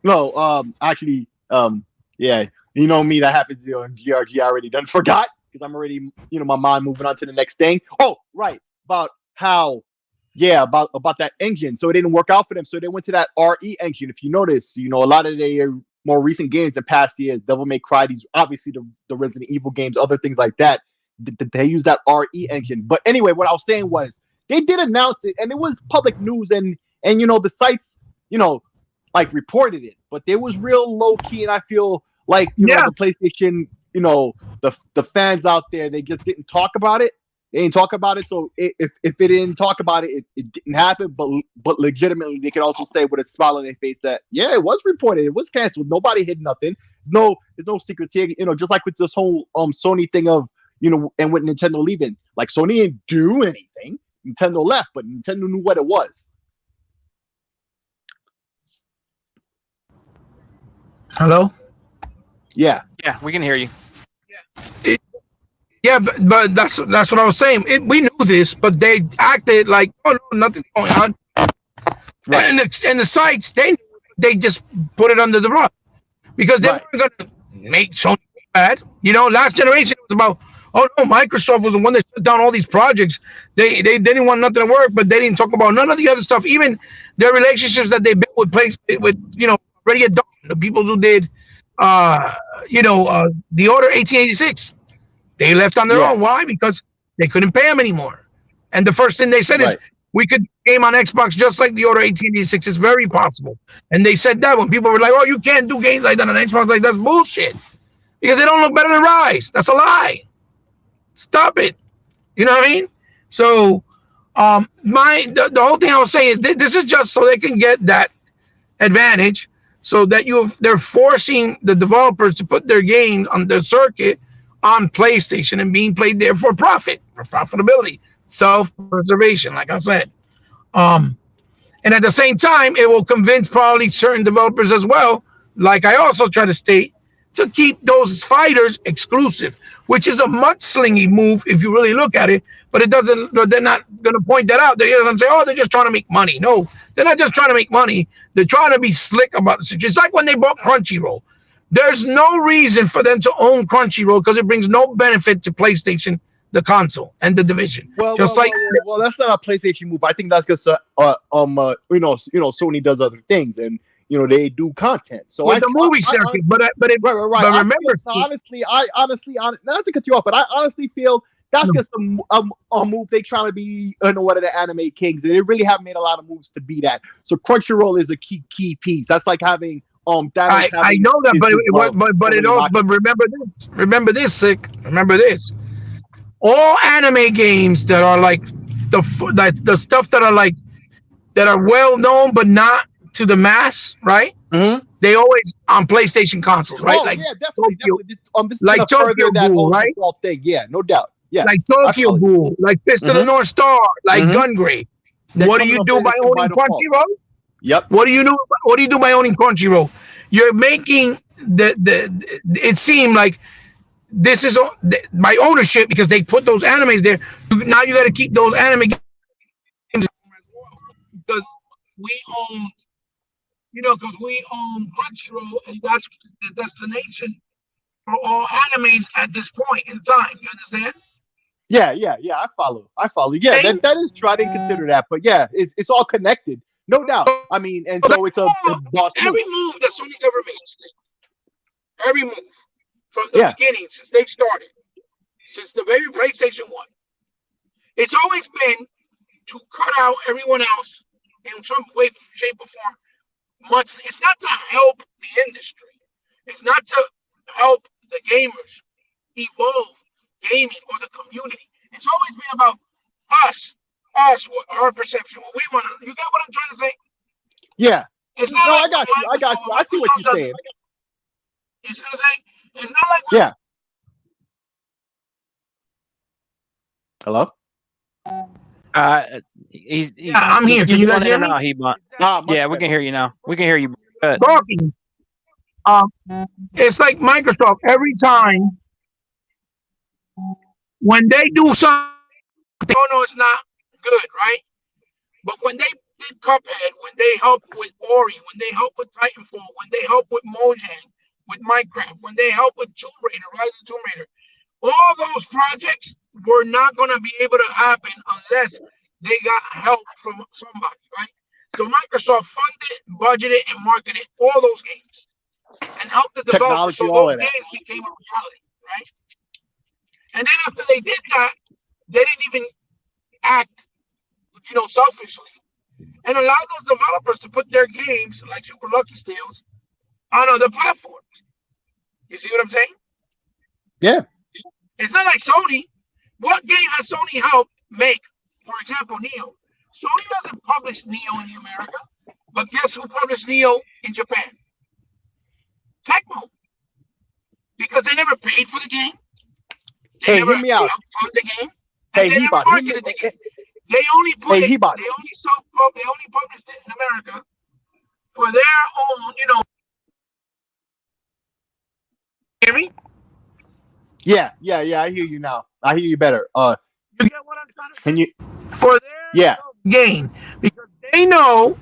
C: No, actually, yeah. You know me, that happens on GRG. I already done forgot. Because I'm already, my mind moving on to the next thing. Oh, right. About that engine. So it didn't work out for them. So they went to that RE engine. If you notice, a lot of their more recent games in past years, Devil May Cry, these obviously the Resident Evil games, other things like that, they use that RE engine. But anyway, what I was saying was they did announce it, and it was public news, and the sites, like reported it, but they was real low key, and I feel like the PlayStation, the fans out there, they just didn't talk about it. They didn't talk about it, so if it didn't talk about it, it didn't happen. But legitimately, they could also say with a smile on their face that it was reported, it was canceled. Nobody hid nothing. There's no secrets here. Just like with this whole Sony thing of and with Nintendo leaving, like Sony didn't do anything. Nintendo left, but Nintendo knew what it was.
B: Hello?
A: Yeah, we can hear you.
B: But that's what I was saying. We knew this, but they acted like, oh no, nothing's going on. Right. And the sites, they just put it under the rug because they weren't going to make Sony bad. Last generation it was about, oh no, Microsoft was the one that shut down all these projects. They didn't want nothing to work, but they didn't talk about none of the other stuff. Even their relationships that they built with Radio Dawn, the people who did the Order 1886. They left on their own. Why? Because they couldn't pay them anymore. And the first thing they said is, we could game on Xbox just like the Order 1886. It's very possible. And they said that when people were like, oh, you can't do games like that on Xbox. Like, that's bullshit. Because they don't look better than Rise. That's a lie. Stop it. You know what I mean? So the whole thing I was saying is this is just so they can get that advantage, so that they're forcing the developers to put their games on the circuit on PlayStation and being played there for profitability, self-preservation, like I said. And at the same time, it will convince probably certain developers as well, like I also try to state, to keep those fighters exclusive, which is a mudslingy move if you really look at it, but they're not going to point that out. They're going to say, oh, they're just trying to make money. No, they're not just trying to make money. They're trying to be slick about the situation. It's like when they bought Crunchyroll. There's no reason for them to own Crunchyroll because it brings no benefit to PlayStation, the console, and the division.
C: Well, that's not a PlayStation move. I think that's because Sony does other things, and they do content. So
B: the movie circuit, but remember,
C: honestly, not to cut you off, but I honestly feel that's just a move. They trying to be one of the anime kings, and they really haven't made a lot of moves to be that. So Crunchyroll is a key piece. That's like having
B: I know that, but remember this, Sick. Remember this. All anime games that are like the stuff that are well known but not to the mass, right?
C: Mm-hmm.
B: They always on PlayStation consoles, right?
C: Oh, definitely. This
B: like Tokyo Ghoul, right?
C: Thing. Yeah, no doubt. Yeah,
B: like Tokyo Ghoul, like Fist of the North Star, like Gungrave. What do you do by owning Crunchyroll?
C: Yep.
B: What do you do by owning Crunchyroll? You're making it seem like this is by ownership because they put those animes there. Now you got to keep those anime games because we own, Crunchyroll, and that's the destination for all animes at this point in time. You understand?
C: Yeah. I follow. Yeah, that is true. I didn't consider that, but yeah, it's all connected. No doubt. I mean, and so it's a boss move.
B: Every move that Sony's ever made, every move from the beginning, since they started, since the very PlayStation 1, it's always been to cut out everyone else in some way, shape, or form. It's not to help the industry. It's not to help the gamers evolve gaming or the community. It's always been about us, our perception, what we want to. You get what I'm trying to say?
C: Yeah.
B: It's not
C: I got you. I see what you're saying.
B: It's not like
C: Hello?
B: I'm here. Can you guys hear me?
A: Yeah, we can hear you now. We can hear you.
B: Talking. It's like Microsoft every time when they do something, no, it's not good, right? But when they did Cuphead, when they helped with Ori, when they helped with Titanfall, when they helped with Mojang, with Minecraft, when they helped with Tomb Raider, Rise of Tomb Raider, all those projects were not going to be able to happen unless they got help from somebody, right? So Microsoft funded, budgeted, and marketed all those games. and help the developers. So those games became a reality, right? And then after they did that, they didn't even act, selfishly, and allow those developers to put their games like Super Lucky Steals on other platforms. You see what I'm saying?
C: Yeah.
B: It's not like Sony. What game has Sony helped make? For example, Neo. Sony doesn't publish Neo in America, but guess who published Neo in Japan? Tecmo. Because they never paid for the game.
C: Hey, hear me out.
B: Fund the game.
C: Hey, he bought
B: the game. They only put it. They only published it in America for their own, Hear me?
C: Yeah. I hear you now. I hear you better.
B: You get what I'm trying to say?
C: Can you?
B: For their gain, because they know,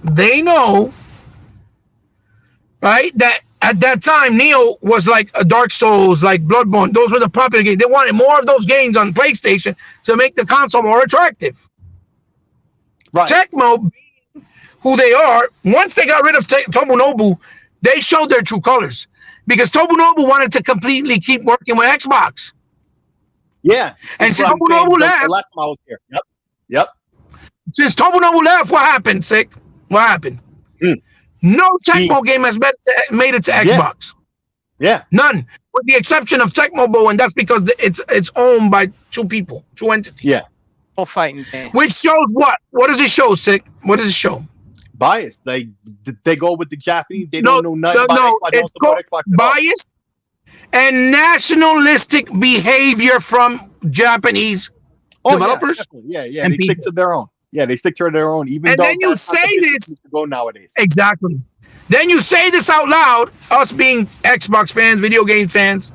B: right? That at that time, Neo was like a Dark Souls, like Bloodborne. Those were the popular games. They wanted more of those games on PlayStation to make the console more attractive. Right. Tecmo, who they are, once they got rid of Tobunobu, they showed their true colors. Because Tobunobu wanted to completely keep working with Xbox.
C: Yeah.
B: And since Tobunobu left,
C: the last time I was here. Yep.
B: Since Tobunobu left, what happened, Sick? What happened? No Tecmo game has made it to Xbox.
C: Yeah.
B: None. With the exception of Tecmo Bowl, and that's because it's owned by two entities.
C: Yeah.
A: All fighting game.
B: Which shows what? What does it show, Sick? What does it show?
C: Bias. They go with the Japanese. They don't know nothing about Xbox.
B: It's called bias and nationalistic behavior from Japanese developers.
C: Yeah. They stick to their own. Yeah, they stick to their own. Even though
B: then you say this
C: to go nowadays.
B: Exactly. Then you say this out loud. Us being Xbox fans, video game fans.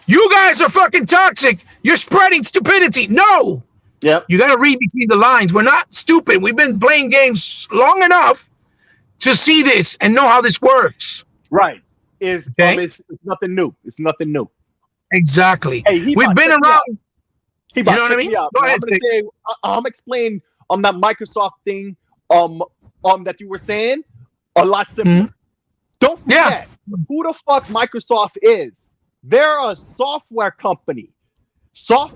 B: You guys are fucking toxic. You're spreading stupidity. No.
C: Yep.
B: You got to read between the lines. We're not stupid. We've been playing games long enough to see this and know how this works.
C: Right. It's nothing new. It's nothing new.
B: Exactly. Hey, we've been around.
C: You know what I mean? Go ahead. I'm explaining that Microsoft thing that you were saying a lot simpler. Don't forget who the fuck Microsoft is. They're a software company.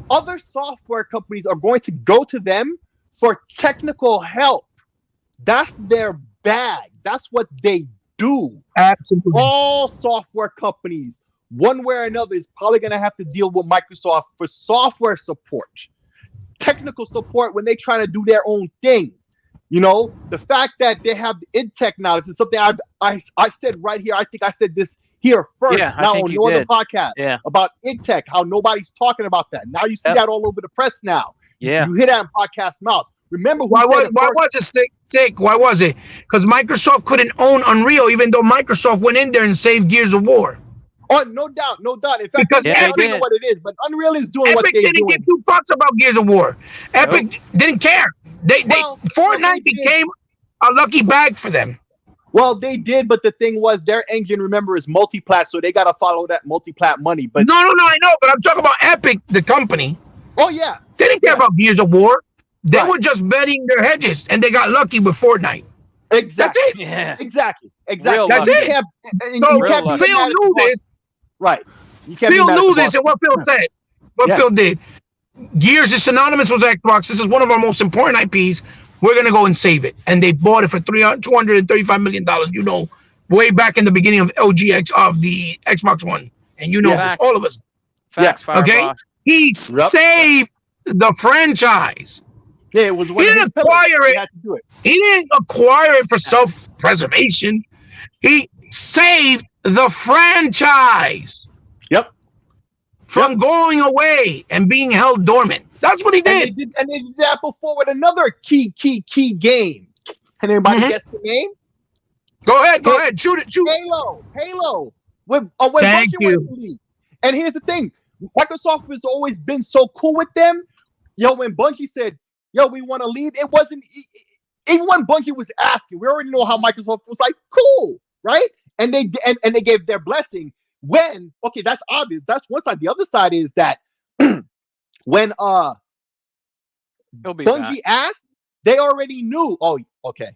C: Other software companies are going to go to them for technical help. That's their bag. That's what they do.
B: Absolutely.
C: All software companies, one way or another, is probably going to have to deal with Microsoft for software support, technical support when they try to do their own thing. The fact that they have the InTech now, this is something I said right here. I think I said this here first, now on no other podcast, about InTech, how nobody's talking about that. Now you see that all over the press now.
A: Yeah.
C: You hear that in Podcast Mouse. Remember
B: why was it sick? Why was it? Because Microsoft couldn't own Unreal, even though Microsoft went in there and saved Gears of War.
C: Oh, no doubt. In fact, because Epic know what it is, but Unreal is doing what they're doing.
B: Epic didn't give two fucks about Gears of War. Epic didn't care. Fortnite became a lucky bag for them.
C: Well, they did, but the thing was, their engine, remember, is multiplat, so they got to follow that multiplat money. But
B: no, I know, but I'm talking about Epic, the company.
C: Oh, yeah.
B: They didn't care about Gears of War. They were just betting their hedges, and they got lucky with Fortnite.
C: Exactly.
B: That's it.
C: Yeah. Exactly.
B: Real That's lucky. It. So Phil knew this.
C: Right.
B: Phil knew this, and what Phil said. Phil did. Gears is synonymous with Xbox. This is one of our most important IPs. We're going to go and save it. And they bought it for $235 million, way back in the beginning of LGX of the Xbox One. And this, all of us.
A: Facts,
B: okay? He saved the franchise.
C: Yeah, it was.
B: He didn't acquire it. He didn't acquire it for self-preservation. He saved the franchise.
C: Yep.
B: From going away and being held dormant. That's what he did.
C: And they did that before with another key game. Can anybody guess the name?
B: Go ahead. Shoot it.
C: Halo. Thank you. And here's the thing. Microsoft has always been so cool with them. When Bungie said, we want to leave, it wasn't even when Bungie was asking. We already know how Microsoft was like, cool, right? And they gave their blessing. That's obvious. That's one side. The other side is that when Bungie asked, they already knew. Oh, okay.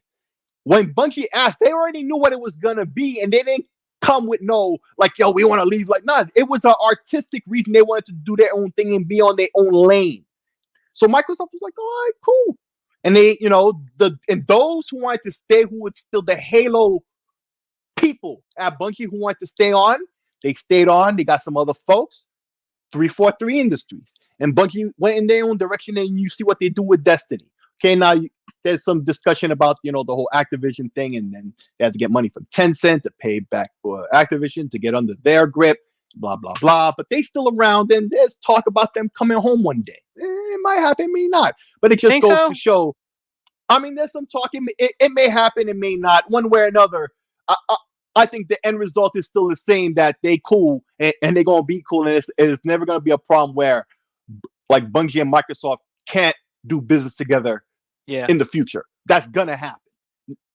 C: When Bungie asked, they already knew what it was gonna be, and they didn't come with no like, yo, we want to leave. Like, nah, it was an artistic reason they wanted to do their own thing and be on their own lane. So Microsoft was like, all right, cool. And they, and those who wanted to stay, who was still the Halo people at Bungie who wanted to stay on, they stayed on. They got some other folks, 343 Industries. And Bungie went in their own direction, and you see what they do with Destiny. Okay, now there's some discussion about, the whole Activision thing, and then they had to get money from Tencent to pay back for Activision to get under their grip, blah, blah, blah. But they still around, and there's talk about them coming home one day. It might happen, may not. But it just goes to show, I mean, there's some talk. It may happen, it may not. One way or another, I think the end result is still the same, that they cool, and they're going to be cool, and it's never going to be a problem where, like, Bungie and Microsoft can't do business together in the future. That's going to happen.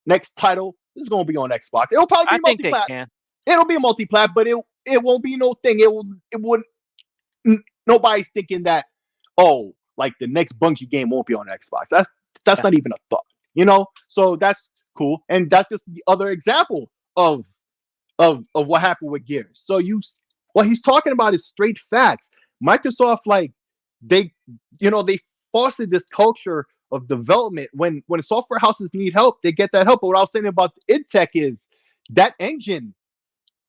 C: Next title is going to be on Xbox. It'll probably be multi-plat. It'll be a multi-plat, but it won't be no thing. It wouldn't. Nobody's thinking that, oh, like the next Bungie game won't be on Xbox. That's not even a thought, So that's cool, and that's just the other example of what happened with Gears. So what he's talking about is straight facts. Microsoft, like, they fostered this culture of development. When software houses need help, they get that help. But what I was saying about id Tech is that engine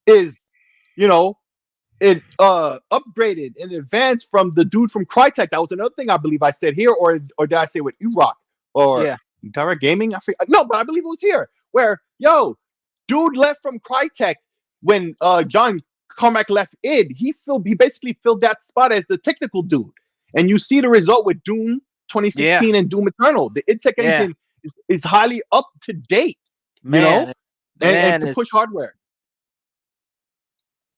C: is, it upgraded and advanced from the dude from Crytek. That was another thing I believe I said here, or did I say with E-Rock or Direct Gaming? I forget. No, but I believe it was here where, dude left from Crytek when John Carmack left id. He basically filled that spot as the technical dude. And you see the result with Doom 2016 and Doom Eternal. The id Tech engine is highly up to date, and can push hardware.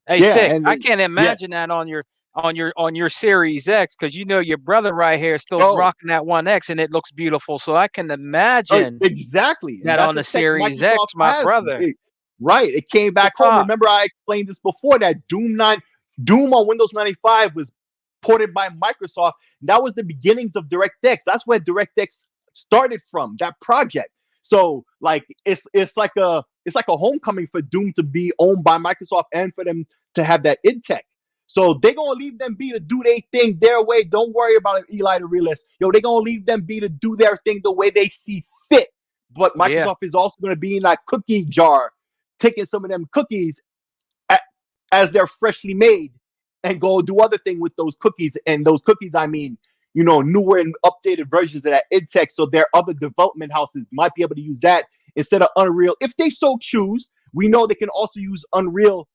A: Hey, Sick, I can't imagine that on your Series X, because your brother right here is still rocking that One X, and it looks beautiful. So I can imagine
C: exactly
A: that on the Series X, my brother.
C: Right, it came back home. Remember, I explained this before, that Doom on Windows 95 was ported by Microsoft. That was the beginnings of DirectX. That's where DirectX started from, that project. So, like, it's like a homecoming for Doom to be owned by Microsoft and for them to have that id Tech. So they're gonna leave them be to do their thing their way. Don't worry about Eli the realist. They're gonna leave them be to do their thing the way they see fit. But Microsoft is also gonna be in that cookie jar, taking some of them cookies as they're freshly made, and go do other thing with those cookies. And those cookies, I mean, newer and updated versions of that id Tech, so their other development houses might be able to use that instead of Unreal, if they so choose. We know they can also use Unreal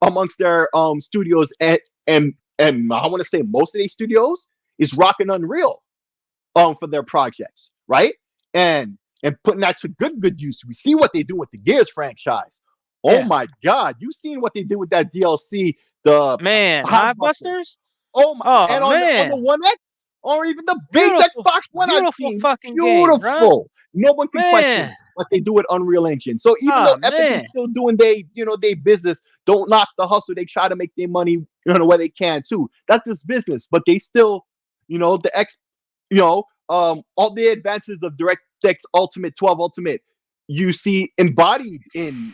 C: amongst their studios, and I want to say most of these studios is rocking Unreal for their projects, right? And putting that to good use. We see what they do with the Gears franchise. Oh my God, you seen what they did with that DLC? The
A: Hivebusters.
C: Oh my! And on the One X, or even the base Xbox One, I've seen beautiful. Game, no one can question what they do with Unreal Engine. So even though Epic is still doing they business, don't knock the hustle. They try to make their money where they can too. That's just business. But they still, all the advances of DirectX Ultimate 12 Ultimate, you see embodied in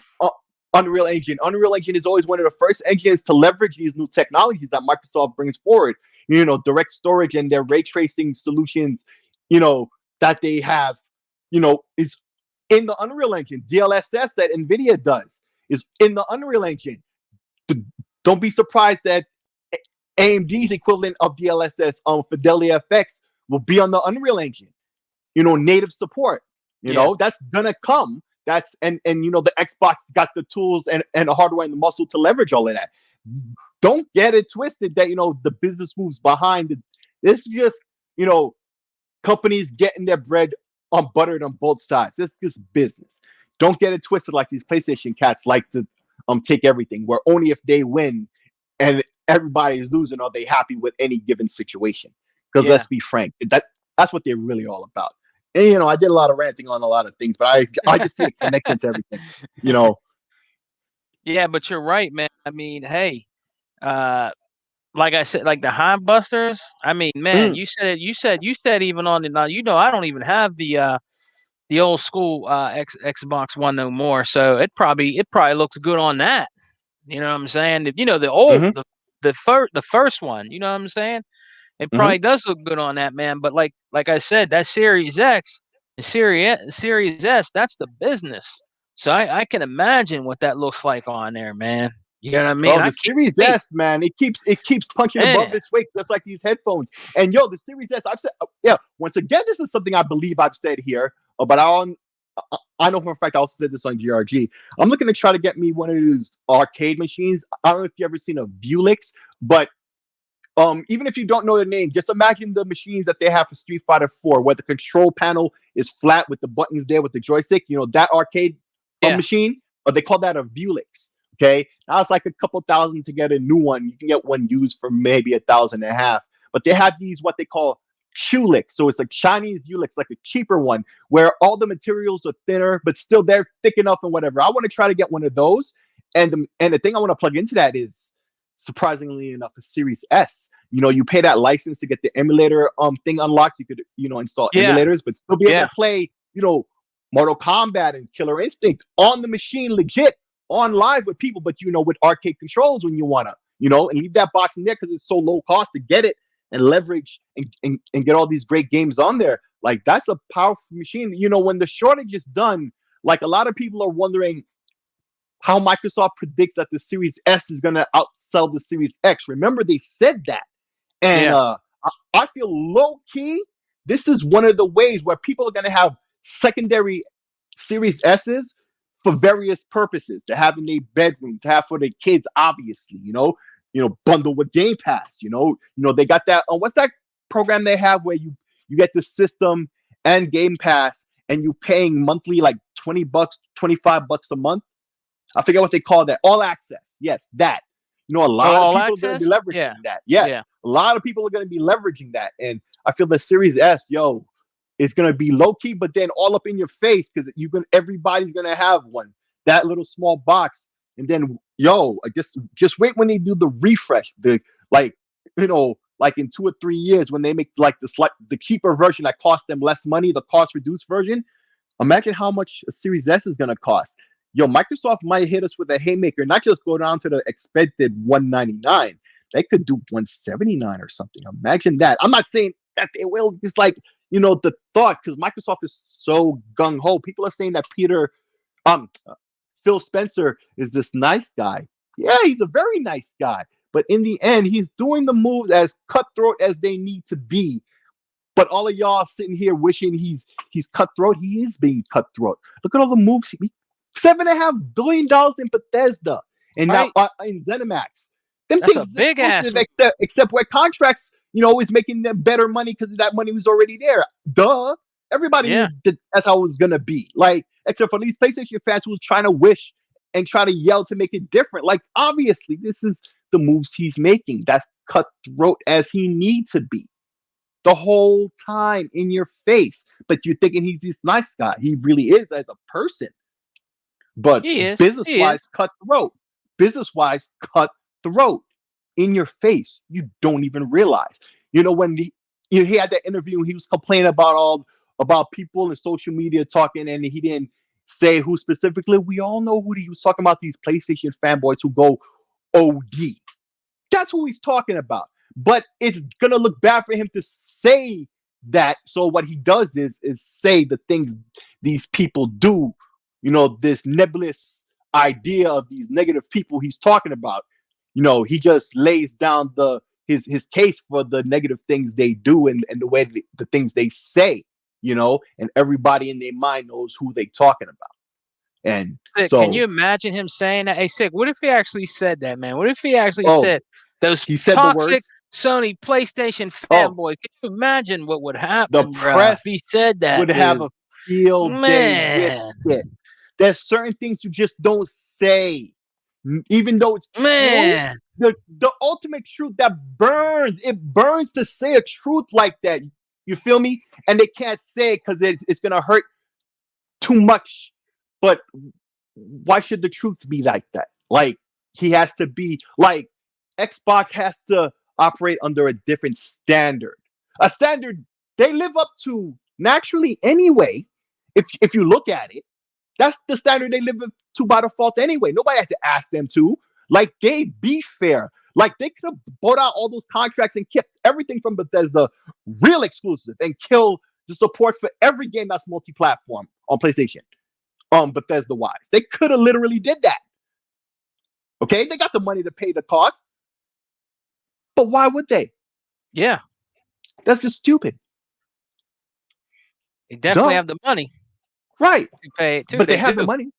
C: Unreal Engine. Unreal Engine is always one of the first engines to leverage these new technologies that Microsoft brings forward. Direct storage and their ray tracing solutions, that they have, is in the Unreal Engine. DLSS that NVIDIA does is in the Unreal Engine. Don't be surprised that AMD's equivalent of DLSS Fidelity FX will be on the Unreal Engine. Native support. That's gonna come. That's and the Xbox got the tools and the hardware and the muscle to leverage all of that. Don't get it twisted that the business moves behind it. This is just companies getting their bread buttered on both sides. It's just business. Don't get it twisted like these PlayStation cats like to take everything, where only if they win and everybody is losing are they happy with any given situation. Because let's be frank, that's what they're really all about. And I did a lot of ranting on a lot of things, but I just see it connected to everything.
A: Yeah, but you're right, man. I mean, hey, like I said, like the Hivebusters. I mean, man, you said even on the now. I don't even have the the old school Xbox One no more. So it probably looks good on that. You know what I'm saying? You know, the old the first one. You know what I'm saying? It probably does look good on that, man. But like I said, that Series X, the Series S, that's the business. So I can imagine what that looks like on there, man. You know what I mean?
C: Oh, the Series S, man, it keeps punching above its weight, just like these headphones. And yo, the Series S, I've said, once again, this is something I believe I've said here, but I know for a fact I also said this on GRG. I'm looking to try to get me one of those arcade machines. I don't know if you ever seen a Vulix, but even if you don't know the name, just imagine the machines that they have for Street Fighter 4, where the control panel is flat with the buttons there with the joystick. You know, that arcade machine, or they call that a Vulix. Okay, now it's like a couple thousand to get a new one. You can get one used for maybe $1,500. But they have these what they call Qlix, so it's like Chinese Vulix, like a cheaper one, where all the materials are thinner, but still they're thick enough and whatever. I want to try to get one of those, and the thing I want to plug into that is, surprisingly enough, a Series S. You know, you pay that license to get the emulator thing unlocked. You could install emulators, but still be able to play Mortal Kombat and Killer Instinct on the machine, legit. On live with people, but with arcade controls when you want to, and leave that box in there because it's so low cost to get it and leverage and get all these great games on there. Like, that's a powerful machine. When the shortage is done, like, a lot of people are wondering how Microsoft predicts that the Series S is going to outsell the Series X. Remember, they said that. And I feel low key, this is one of the ways where people are going to have secondary Series S's for various purposes, to have in their bedroom, to have for their kids, obviously, bundle with Game Pass, they got that. What's that program they have where you get the system and Game Pass and you paying monthly like $20, $25 a month? I forget what they call that. All access. Yes, that. A lot of people are going to be leveraging that. Yes, a lot of people are going to be leveraging that. And I feel the Series S, it's going to be low key, but then all up in your face, because everybody's going to have one, that little small box. And then, I guess just wait when they do the refresh, like in 2 or 3 years, when they make like the cheaper version that costs them less money, the cost reduced version. Imagine how much a Series S is going to cost. Microsoft might hit us with a haymaker, not just go down to the expected $199. They could do $179 or something. Imagine that. I'm not saying that they will, just like, the thought, because Microsoft is so gung-ho. People are saying that Phil Spencer is this nice guy. Yeah, he's a very nice guy. But in the end, he's doing the moves as cutthroat as they need to be. But all of y'all sitting here wishing he's cutthroat. He is being cutthroat. Look at all the moves. $7.5 billion in Bethesda. And now in ZeniMax. Them
A: That's
C: things
A: a big ass.
C: Except where contracts, is making them better money because that money was already there. Duh. Everybody knew that's how it was going to be. Like, except for these PlayStation fans who was trying to wish and try to yell to make it different. Like, obviously, this is the moves he's making. That's cutthroat as he needs to be. The whole time in your face. But you're thinking he's this nice guy. He really is as a person. But business-wise, cutthroat. Business-wise, cutthroat. In your face. You don't even realize. When he had that interview, he was complaining about people in social media talking, and he didn't say who specifically. We all know who he was talking about, these PlayStation fanboys who go OD. That's who he's talking about. But it's going to look bad for him to say that. So what he does is say the things these people do, this nebulous idea of these negative people he's talking about. He just lays down his case for the negative things they do and the way the things they say, and everybody in their mind knows who they talking about. And
A: Sick,
C: so,
A: can you imagine him saying that? Hey, Sick, what if he actually said that, man? What if he actually said those toxic Sony PlayStation fanboys? Can you imagine what would happen?
C: The press
A: if he said that
C: would have a field day with it. There's certain things you just don't say. Even though it's true, the ultimate truth that burns. It burns to say a truth like that. You feel me? And they can't say it because it's gonna hurt too much. But why should the truth be like that? Like, he has to be like, Xbox has to operate under a different standard. A standard they live up to naturally anyway. if you look at it, that's the standard they live to by default anyway. Nobody had to ask them to. Like, they be fair. Like, they could have bought out all those contracts and kept everything from Bethesda real exclusive and kill the support for every game that's multi-platform on PlayStation, Bethesda-wise. They could have literally did that. Okay? They got the money to pay the cost. But why would they?
A: Yeah.
C: That's just stupid.
A: They definitely have the money.
C: Right.
A: To pay it too.
C: But they have the money.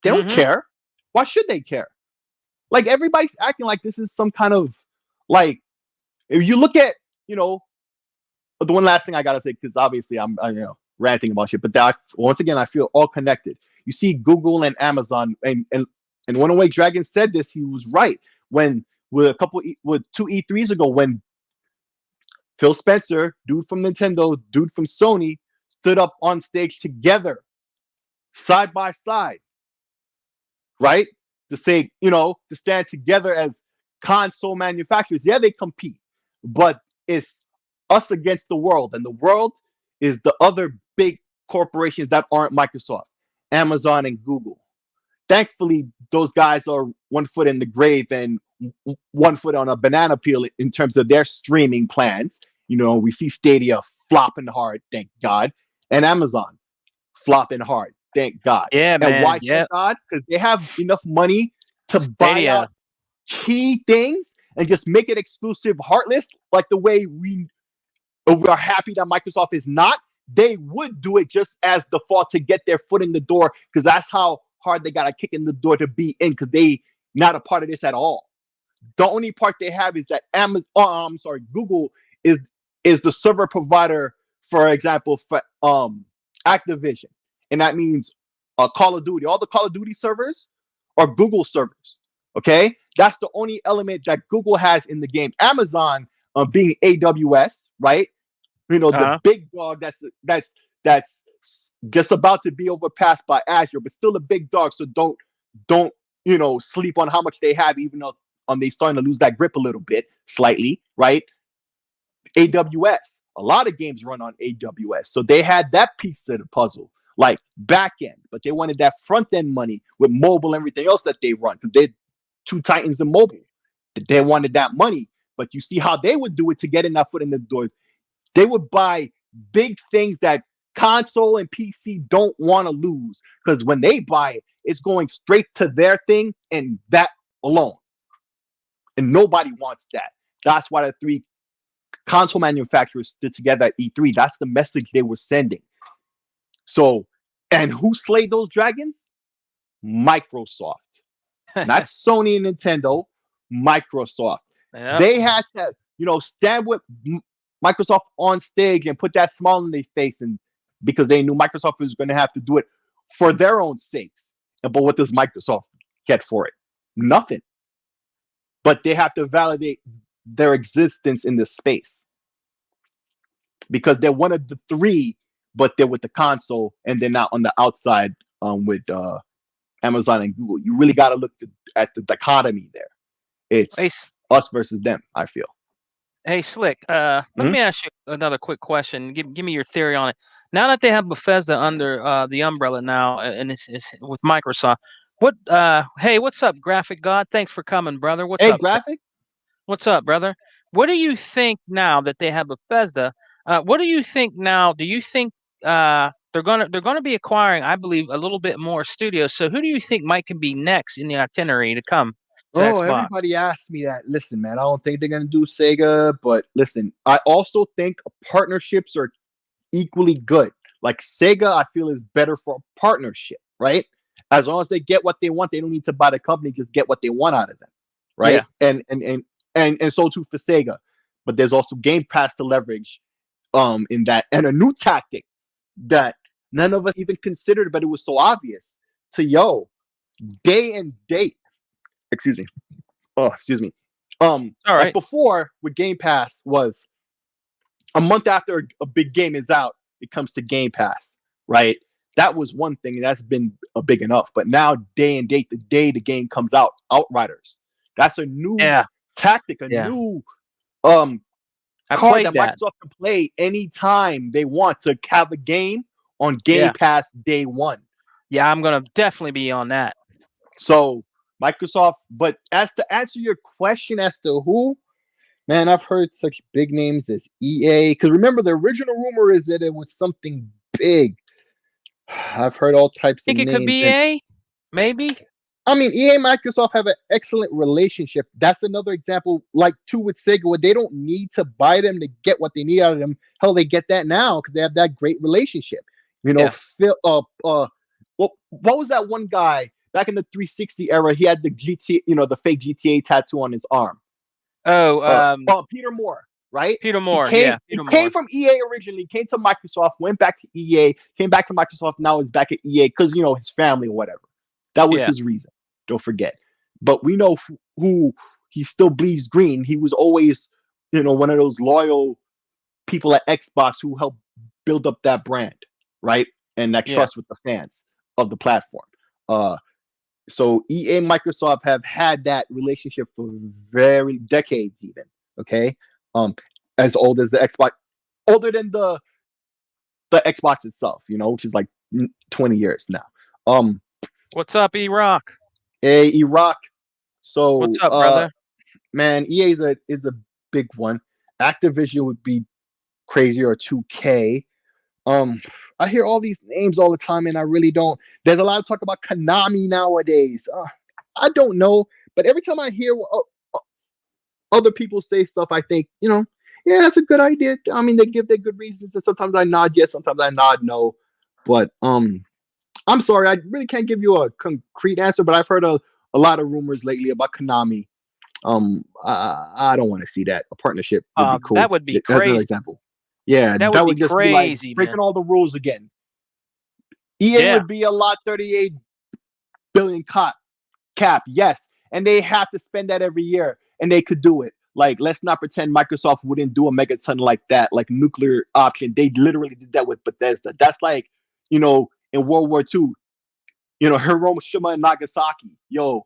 C: They don't care. Why should they care? Like, everybody's acting like this is some kind of, like, if you look at, you know, the one last thing I gotta say, because obviously I'm you know, ranting about shit, but once again, I feel all connected. You see Google and Amazon, and One Away Dragon said this, he was right, when with two E3s ago, when Phil Spencer, dude from Nintendo, dude from Sony, stood up on stage together, side by side, right? To say, you know, to stand together as console manufacturers. Yeah, they compete, but it's us against the world, and the world is the other big corporations that aren't Microsoft, Amazon and Google. Thankfully, those guys are one foot in the grave and one foot on a banana peel in terms of their streaming plans. You know, we see Stadia flopping hard, thank God, and Amazon flopping hard, thank God.
A: Yeah, man.
C: And why thank God? Because they have enough money to buy out key things and just make it exclusive, heartless, like the way we are happy that Microsoft is not. They would do it just as default to get their foot in the door, because that's how hard they got to kick in the door to be in, because they not a part of this at all. The only part they have is that Google is the server provider, for example, for Activision, and that means Call of Duty. All the Call of Duty servers are Google servers. Okay, that's the only element that Google has in the game. Amazon, being AWS, right? You know, the big dog that's just about to be overpassed by Azure, but still a big dog. So don't you know, sleep on how much they have, even though they starting to lose that grip a little bit, slightly, right? AWS, a lot of games run on AWS, so they had that piece of the puzzle, like back end, but they wanted that front end money with mobile and everything else that they run, because they're two titans in mobile. They wanted that money, but you see how they would do it to get in that foot in the door. They would buy big things that console and PC don't want to lose, because when they buy it, it's going straight to their thing and that alone. And nobody wants that. That's why the three console manufacturers stood together at E3. That's the message they were sending. So, and who slayed those dragons? Microsoft. Not Sony and Nintendo, Microsoft. Yep. They had to, you know, stand with Microsoft on stage and put that smile on their face, and because they knew Microsoft was going to have to do it for their own sakes. But what does Microsoft get for it? Nothing. But they have to validate their existence in this space, because they're one of the three, but they're with the console and they're not on the outside with Amazon and Google. You really got to look at the dichotomy there. It's us versus them, I feel.
A: Hey, Slick, let me ask you another quick question. Give me your theory on it. Now that they have Bethesda under the umbrella now, and it's with Microsoft, hey, what's up, Graphic God? Thanks for coming, brother. What's up,
C: Graphic?
A: What's up, brother? What do you think now that they have Bethesda? What do you think now? Do you think they're gonna be acquiring, I believe, a little bit more studios? So who do you think might can be next in the itinerary to come?
C: Everybody asks me that. Listen, man, I don't think they're gonna do Sega, but listen, I also think partnerships are equally good. Like Sega, I feel is better for a partnership, right? As long as they get what they want, they don't need to buy the company, just get what they want out of them, right? Yeah. And so too for Sega. But there's also Game Pass to leverage in that, and a new tactic that none of us even considered, but it was so obvious to day and date. Excuse me. Oh, excuse me. All right. Like before with Game Pass was a month after a big game is out, it comes to Game Pass, right? That was one thing, and that's been big enough. But now, day and date, the day the game comes out, Outriders. That's a new tactic, new card that Microsoft can play anytime they want to have a game on Game Pass day one.
A: Yeah, I'm gonna definitely be on that.
C: So Microsoft, but as to answer your question as to who, man, I've heard such big names as EA. Because remember, the original rumor is that it was something big. I've heard all types of names.
A: Think it could be EA? Maybe.
C: I mean, EA and Microsoft have an excellent relationship. That's another example, like too with Sega, where they don't need to buy them to get what they need out of them. Hell, they get that now because they have that great relationship. You know, Phil. What was that one guy back in the 360 era? He had the GTA, the fake GTA tattoo on his arm. Peter Moore, right?
A: Peter Moore,
C: he came from EA originally, came to Microsoft, went back to EA, came back to Microsoft, now he's back at EA because, his family or whatever. That was his reason. Don't forget. But we know who he still bleeds green. He was always, one of those loyal people at Xbox who helped build up that brand, right? And that trust with the fans of the platform. So EA and Microsoft have had that relationship for very decades, even. Okay, as old as the Xbox, older than the Xbox itself, which is like 20 years now.
A: What's up, E-Rock?
C: Hey, E-Rock. So
A: what's up, brother?
C: Man, EA is a big one. Activision would be crazy, or 2K. I hear all these names all the time, and I really don't. There's a lot of talk about Konami nowadays. I don't know, but every time I hear other people say stuff, I think, yeah, that's a good idea. I mean, they give their good reasons, and sometimes I nod yes, sometimes I nod no. But I'm sorry, I really can't give you a concrete answer. But I've heard a lot of rumors lately about Konami. I don't want to see that. A partnership would be cool.
A: That would be crazy.
C: That's an example. Yeah, that would just
A: crazy,
C: be like breaking all the rules again. EA would be a lot 38 billion cap, yes, and they have to spend that every year, and they could do it. Like, let's not pretend Microsoft wouldn't do a megaton like that, like nuclear option. They literally did that with Bethesda. That's like, in World War II, Hiroshima and Nagasaki. The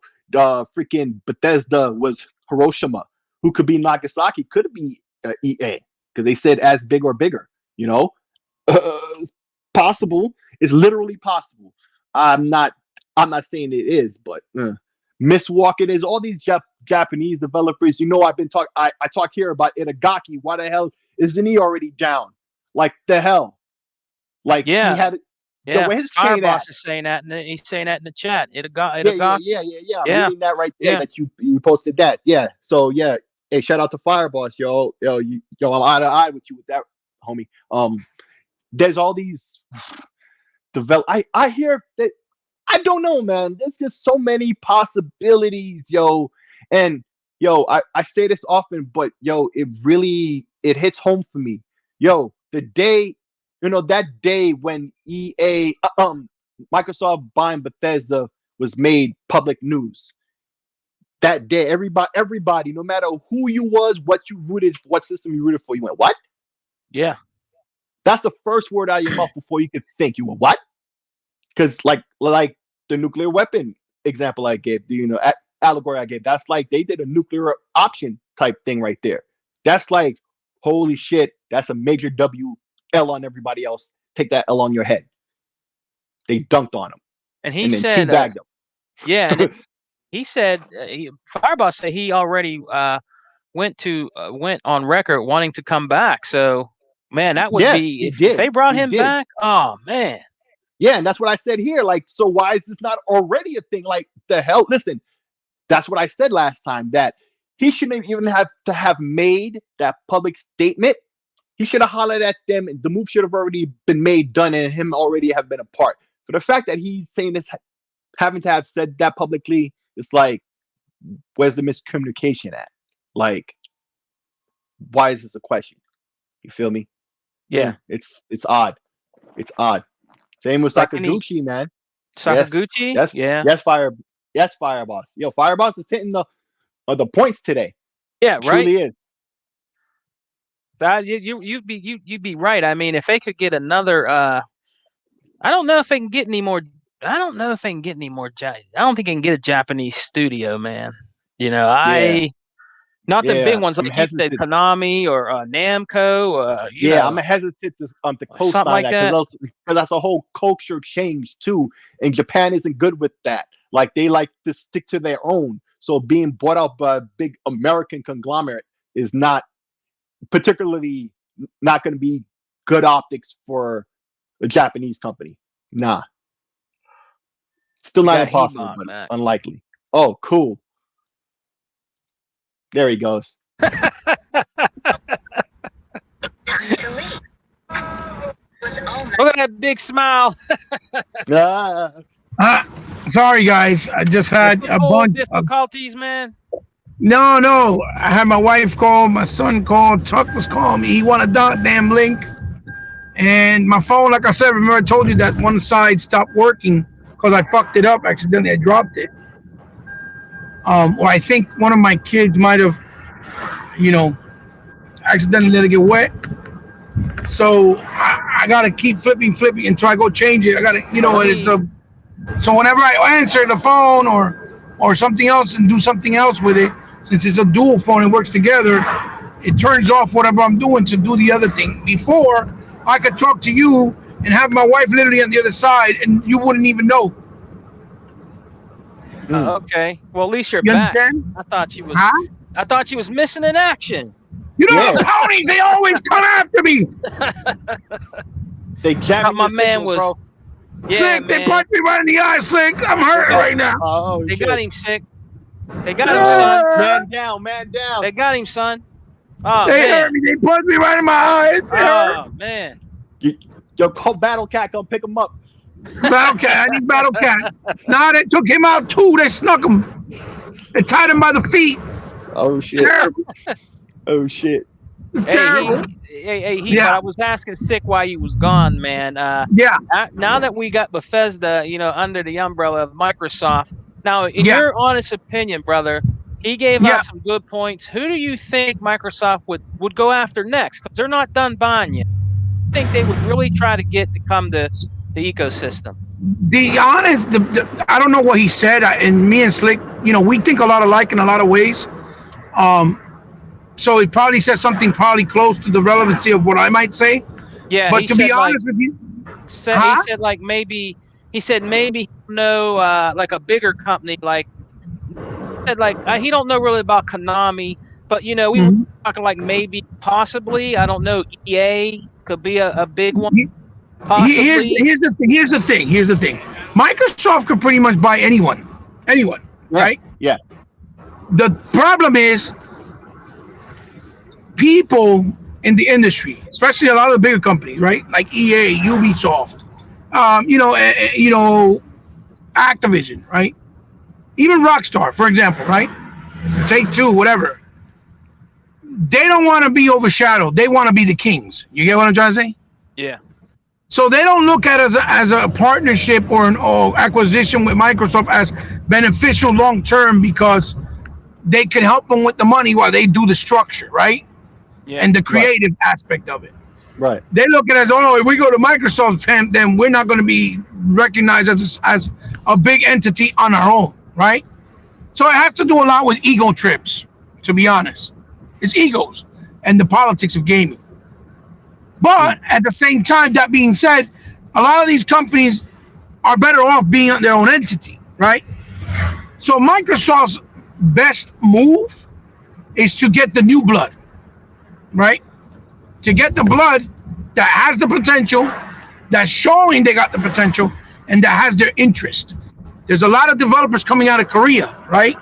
C: freaking Bethesda was Hiroshima. Who could be Nagasaki? Could be EA. Because they said as big or bigger, it's possible. It's literally possible. I'm not saying it is, but Miss Walker, there's all these Japanese developers. I've been talking. I talked here about Itagaki. Why the hell isn't he already down? Like the hell? Like he had.
A: Yeah, his Fireboss is saying that, and he's saying that in the chat. Itagaki.
C: Yeah. I'm reading that right there. That you posted that. Yeah. So yeah. Hey, shout out to Fireboss, yo, I'm eye to eye with you with that, homie. There's all these I hear that. I don't know, man. There's just so many possibilities, yo. And I say this often, but it hits home for me. The day, that day when EA, Microsoft buying Bethesda was made public news. That day, everybody, no matter who you was, what you rooted for, what system you rooted for, you went, what?
A: Yeah.
C: That's the first word out of your mouth before you could think. You went, what? Because like the nuclear weapon example I gave, allegory I gave, that's like they did a nuclear option type thing right there. That's like, holy shit, that's a major W L on everybody else. Take that L on your head. They dunked on him.
A: And he said,
C: teabagged him.
A: Yeah, and he said, Fireboss said he already went on record wanting to come back. So, man, that would be if they brought him back. Oh man.
C: Yeah, and that's what I said here. Like, so why is this not already a thing? Like, the hell? Listen, that's what I said last time, that he shouldn't even have to have made that public statement. He should have hollered at them. The move should have already been made, done, and him already have been a part. For the fact that he's saying this, having to have said that publicly, it's like, where's the miscommunication at? Like, why is this a question? You feel me?
A: Yeah.
C: It's odd. It's odd. Same with Sakaguchi, man.
A: Sakaguchi?
C: Yes, Fireboss. Yo, Fireboss is hitting the points today.
A: Yeah, right.
C: Truly is.
A: So you'd be right. I mean, if they could get another, I don't know if they can get any more. I don't think they can get a Japanese studio, man. Not the big ones like you said, Konami or Namco.
C: I'm hesitant to co-sign
A: like
C: that because that's a whole culture change too, and Japan isn't good with that. Like they like to stick to their own. So being bought out by a big American conglomerate is not particularly not going to be good optics for a Japanese company. Nah, still not impossible, but unlikely. Oh, cool. There he goes.
D: It's time to leave.
A: Look at that big smile.
B: Sorry, guys. I just had a bunch
A: difficulties, man.
B: No. I had my wife call, my son called, Chuck was calling me. He wanted a damn link. And my phone, like I said, remember I told you that one side stopped working because I fucked it up accidentally. I dropped it. Or I think one of my kids might have, accidentally let it get wet. So I gotta keep flipping until I go change it. I gotta, so whenever I answer the phone or something else and do something else with it, since it's a dual phone, it works together, it turns off whatever I'm doing to do the other thing. Before, I could talk to you and have my wife literally on the other side and you wouldn't even know.
A: Okay. Well, at least you're back.
B: Understand?
A: I thought she was missing in action.
B: The ponies, they always come after me.
C: They jabbed
A: my man was
C: bro.
B: Sick. They punched me right in the eye, Sick. I'm hurting right now.
C: Oh,
A: they got him, Sick. They got him, son.
C: Man down.
A: They got him, son. Oh,
B: they hurt me. They punched me right in my eyes.
A: Oh, man.
C: Your Battle Cat, come pick him up.
B: Battle Cat. I need Battle Cat. Nah, they took him out too. They snuck him. They tied him by the feet.
C: Oh, shit.
B: Terrible.
C: Oh, shit.
B: It's terrible.
A: But I was asking Sick why he was gone, man. Now that we got Bethesda, under the umbrella of Microsoft. Now, in your honest opinion, brother, he gave out some good points. Who do you think Microsoft would go after next? Because they're not done buying yet. I think they would really try to get to come to the ecosystem.
B: I don't know what he said. And me and Slick, we think a lot alike in a lot of ways. So he probably said something probably close to the relevancy of what I might say.
A: Yeah,
B: but to be honest with you,
A: he said like maybe like a bigger company like he don't know really about Konami, but we were talking like maybe possibly, I don't know, EA could be a big one. Possibly.
B: Here's the thing. Microsoft could pretty much buy anyone, right?
C: Yeah.
B: The problem is people in the industry, especially a lot of the bigger companies, right? Like EA, Ubisoft, Activision, right? Even Rockstar, for example, right? Take-Two, whatever. They don't want to be overshadowed. They want to be the kings. You get what I'm trying to say?
A: Yeah.
B: So they don't look at it as a partnership or an acquisition with Microsoft as beneficial long term because they can help them with the money while they do the structure, right? Yeah, and the creative aspect of it.
C: Right.
B: They look at it as, if we go to Microsoft, then we're not going to be recognized as a big entity on our own, right? So it has to do a lot with ego trips, to be honest. It's egos and the politics of gaming. But at the same time, that being said, a lot of these companies are better off being their own entity, right? So Microsoft's best move is to get the new blood, right? To get the blood that has the potential, that's showing they got the potential, and that has their interest. There's a lot of developers coming out of Korea, right?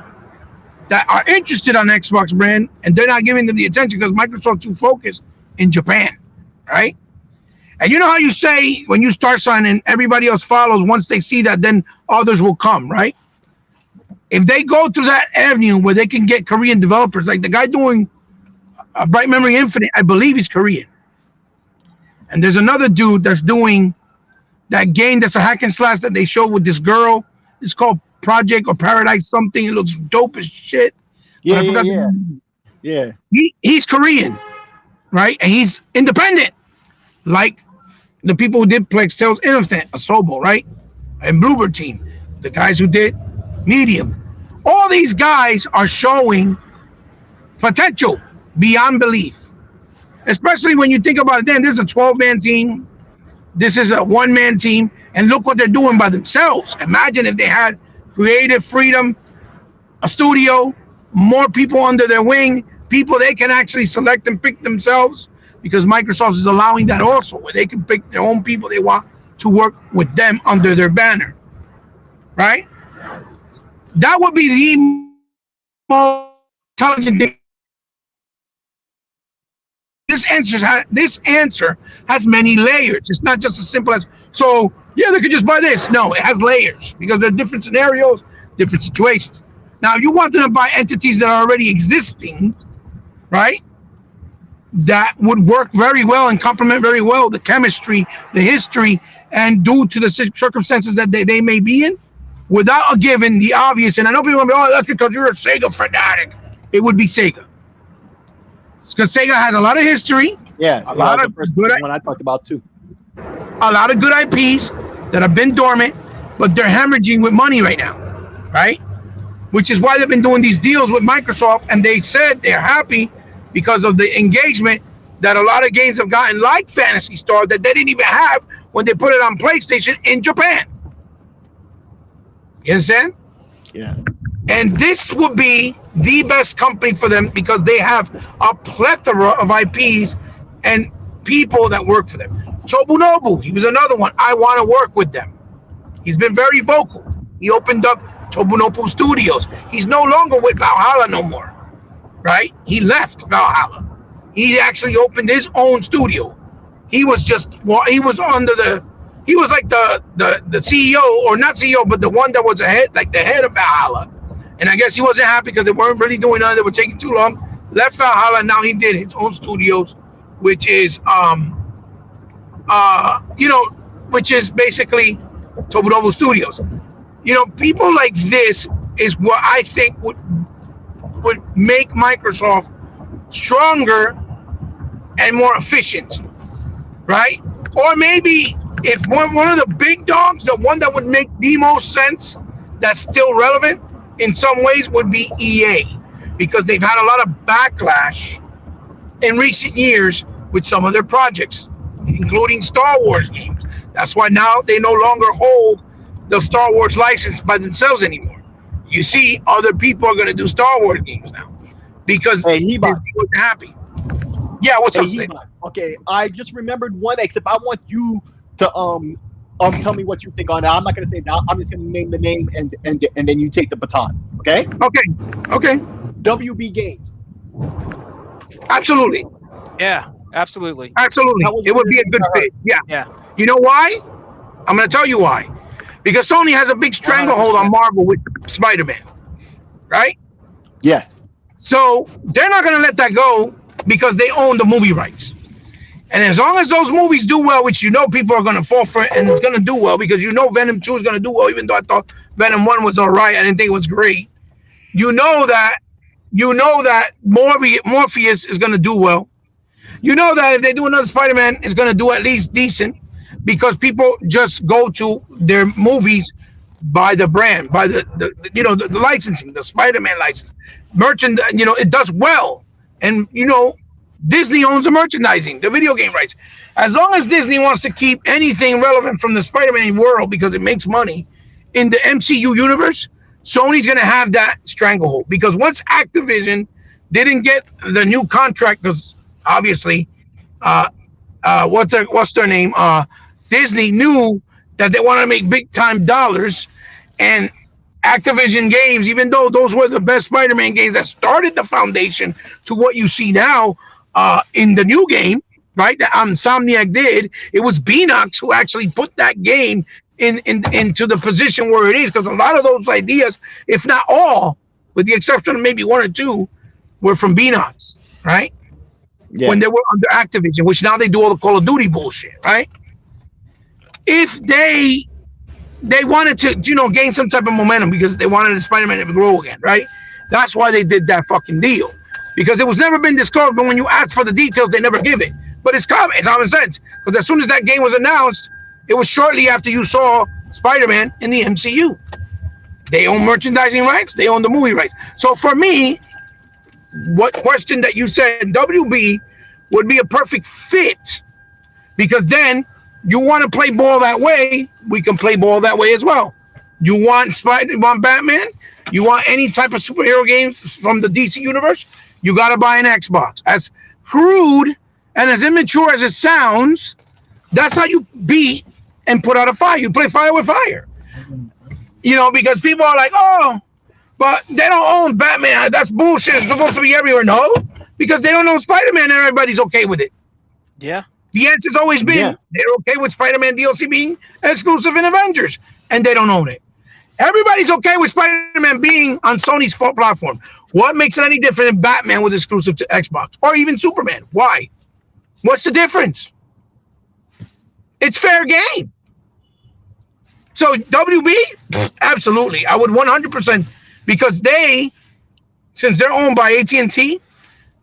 B: That are interested on Xbox brand, and they're not giving them the attention because Microsoft's too focused in Japan, right? And you know how you say when you start signing, everybody else follows. Once they see that, then others will come, right? If they go through that avenue where they can get Korean developers, like the guy doing Bright Memory Infinite, I believe he's Korean. And there's another dude that's doing that game that's a hack and slash that they showed with this girl. It's called Project or Paradise something. It looks dope as shit.
C: Yeah.
B: He's Korean, right? And he's independent, like the people who did Plex Tales Infinite, Asobo, right? And Bluebird Team, the guys who did Medium. All these guys are showing potential beyond belief. Especially when you think about it, then this is a 12-man team. This is a one-man team. And look what they're doing by themselves. Imagine if they had creative freedom, a studio, more people under their wing, people they can actually select and pick themselves, because Microsoft is allowing that also, where they can pick their own people they want to work with them under their banner, right? That would be the most intelligent thing. This answer has many layers. It's not just as simple as, so yeah, they could just buy this. No, it has layers, because there are different scenarios, different situations. Now, you want them to buy entities that are already existing, right? That would work very well and complement very well the chemistry, the history, and due to the circumstances that they may be in, without giving the obvious. And I know people will be, oh, that's because you're a Sega fanatic. It would be Sega. Because Sega has a lot of history.
C: Yeah,
B: a lot of good
C: one I talked about too.
B: A lot of good IPs that have been dormant, but they're hemorrhaging with money right now, right? Which is why they've been doing these deals with Microsoft, and they said they're happy because of the engagement that a lot of games have gotten, like Phantasy Star, that they didn't even have when they put it on PlayStation in Japan. You understand?
C: Yeah. And
B: this would be the best company for them, because they have a plethora of IPs and people that work for them. Tobunobu, he was another one. I want to work with them. He's been very vocal. He opened up Tobunobu Studios. He's no longer with Valhalla no more, right? He left Valhalla. He actually opened his own studio. He was like the CEO, or not CEO, but the one that was like the head of Valhalla. And I guess he wasn't happy because they weren't really doing nothing. They were taking too long. Left Valhalla. Now he did his own studios, which is which is basically Tobunobu Studios. People like this is what I think would make Microsoft stronger and more efficient, right? Or maybe if one of the big dogs, the one that would make the most sense, that's still relevant in some ways, would be EA, because they've had a lot of backlash in recent years with some of their projects, including Star Wars games. That's why now they no longer hold the Star Wars license by themselves anymore. You see, other people are going to do Star Wars games now because
C: they
B: weren't happy. Yeah, what's up, Steve?
C: Okay, I just remembered one, except I want you to tell me what you think on that. I'm not going to say that. I'm just going to name the name, and then you take the baton. Okay?
B: Okay.
C: WB Games.
B: Absolutely.
A: Yeah, absolutely.
B: It would be a good fit.
A: Yeah.
B: You know why? I'm going to tell you why. Because Sony has a big stranglehold on Marvel with Spider-Man, right?
C: Yes.
B: So they're not going to let that go because they own the movie rights. And as long as those movies do well, which people are going to fall for it, and it's going to do well, because Venom 2 is going to do well, even though I thought Venom 1 was all right. I didn't think it was great. You know that Morpheus is going to do well. You know that if they do another Spider-Man, it's going to do at least decent, because people just go to their movies by the brand, by the licensing, the Spider-Man license. Merchandise, it does well. And, Disney owns the merchandising, the video game rights. As long as Disney wants to keep anything relevant from the Spider-Man world because it makes money in the MCU universe, Sony's going to have that stranglehold. Because once Activision didn't get the new contract, because obviously, what's their name? Disney knew that they wanted to make big time dollars, and Activision games, even though those were the best Spider-Man games that started the foundation to what you see now in the new game, right? That Insomniac did. It was Beanox who actually put that game into the position where it is, because a lot of those ideas, if not all, with the exception of maybe one or two, were from Beanox, right? Yeah. When they were under Activision, which now they do all the Call of Duty bullshit, right? If they wanted to, gain some type of momentum because they wanted the Spider-Man to grow again, right? That's why they did that fucking deal, because it was never been disclosed. But when you ask for the details, they never give it. But it's common sense, because as soon as that game was announced, it was shortly after you saw Spider-Man in the MCU. They own merchandising rights. They own the movie rights. So for me, what question that you said, WB would be a perfect fit, because then you want to play ball that way, we can play ball that way as well. You want Batman, you want any type of superhero games from the DC universe, you got to buy an Xbox. As crude and as immature as it sounds, that's how you beat and put out a fire. You play fire with fire. You know, because people are like, oh, but they don't own Batman. That's bullshit. It's supposed to be everywhere. No, because they don't own Spider-Man and everybody's okay with it.
A: Yeah.
B: The answer's always been they're okay with Spider-Man DLC being exclusive in Avengers, and they don't own it. Everybody's okay with Spider-Man being on Sony's platform. What makes it any different if Batman was exclusive to Xbox or even Superman? Why? What's the difference? It's fair game. So WB, absolutely. I would 100%, because they, since they're owned by AT&T,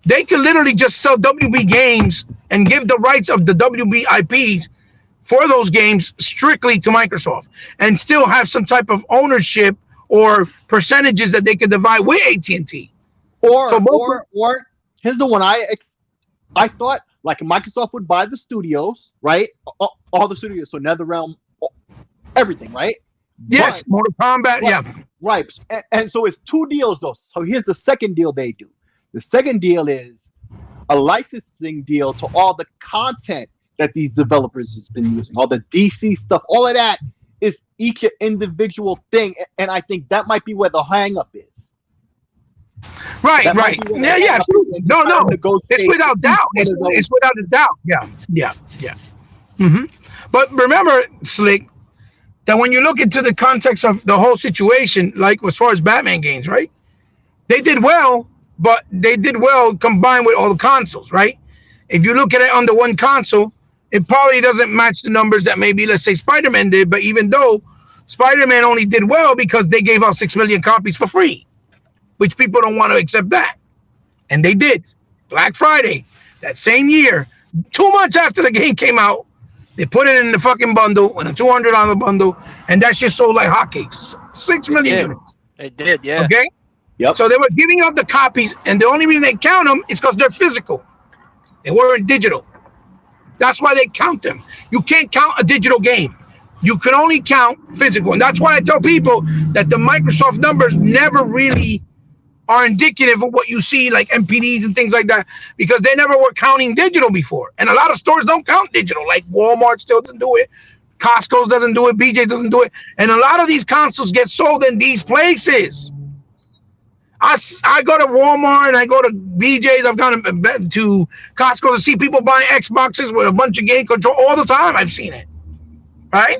B: they can literally just sell WB games and give the rights of the WB IPs for those games strictly to Microsoft, and still have some type of ownership or percentages that they can divide with AT&T.
C: Or here's the one I thought, like, Microsoft would buy the studios, right? All the studios, so NetherRealm, everything, right?
B: Yes, Mortal Kombat, yeah.
C: Right. And so it's two deals, though. So here's the second deal they do. The second deal is a licensing deal to all the content that these developers has been using, all the DC stuff, all of that is each individual thing. And I think that might be where the hang up is.
B: Right. Yeah. No. It's without doubt. It's without a doubt. Yeah. Mm-hmm. But remember, Slick, that when you look into the context of the whole situation, like as far as Batman games, right? They did well, but they did well combined with all the consoles, right? If you look at it on the one console, it probably doesn't match the numbers that maybe, let's say, Spider-Man did. But even though Spider-Man only did well because they gave out 6 million copies for free, which people don't want to accept that. And they did. Black Friday, that same year, 2 months after the game came out, they put it in the fucking bundle, in a $200 bundle, and that shit sold like hotcakes. 6 million units.
A: It did, yeah.
B: Okay?
C: Yep.
B: So they were giving out the copies, and the only reason they count them is because they're physical. They weren't digital. That's why they count them. You can't count a digital game. You can only count physical. And that's why I tell people that the Microsoft numbers never really are indicative of what you see, like MPDs and things like that, because they never were counting digital before. And a lot of stores don't count digital, like Walmart still doesn't do it. Costco doesn't do it. BJ doesn't do it. And a lot of these consoles get sold in these places. I go to Walmart and I go to BJ's. I've gone to Costco to see people buying Xboxes with a bunch of game control all the time. I've seen it, right?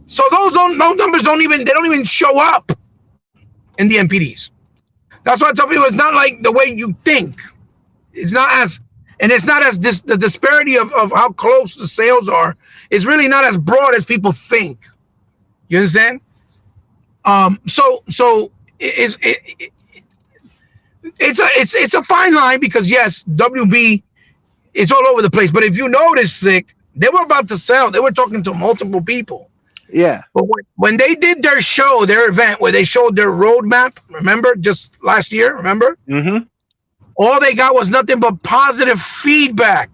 B: So those numbers don't even show up in the MPDs. That's why I tell people it's not like the way you think. It's not as, and it's not as the disparity of how close the sales are is really not as broad as people think. You understand? So it's a fine line, because yes, WB is all over the place. But if you notice, they were about to sell. They were talking to multiple people.
C: Yeah.
B: But when they did their show, their event where they showed their roadmap, remember, just last year, remember?
C: Mm-hmm.
B: All they got was nothing but positive feedback.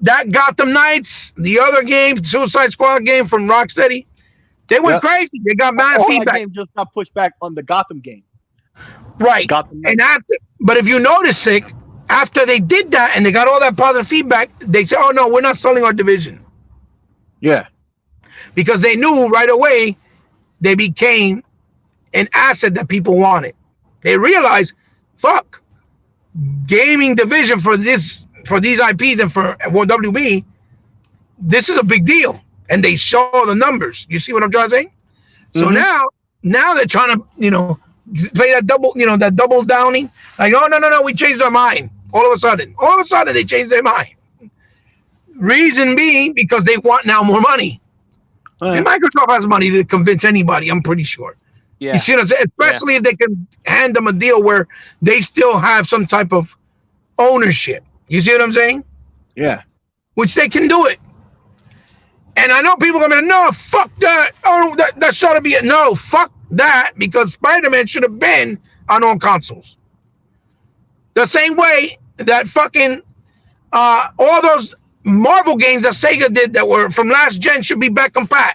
B: That Gotham Knights, the other game, Suicide Squad game from Rocksteady, they went crazy. They got mad feedback.
C: That game just got pushed back on the Gotham game.
B: Right. And but if you notice it, after they did that and they got all that positive feedback, they said, oh no, we're not selling our division.
C: Yeah.
B: Because they knew right away they became an asset that people wanted. They realized, fuck, gaming division for these IPs and for WB, this is a big deal. And they show the numbers. You see what I'm trying to say? So now they're trying to, play that double downing. Like, oh no, we changed our mind. All of a sudden they changed their mind. Reason being because they want now more money. And Microsoft has money to convince anybody, I'm pretty sure. Yeah. You see what I'm saying? Especially if they can hand them a deal where they still have some type of ownership. You see what I'm saying?
C: Yeah.
B: Which they can do it. And I know people are going to no, fuck that. Oh, that should be it. No, fuck that, because Spider-Man should have been on all consoles. The same way that fucking all those Marvel games that Sega did that were from last gen should be back compat.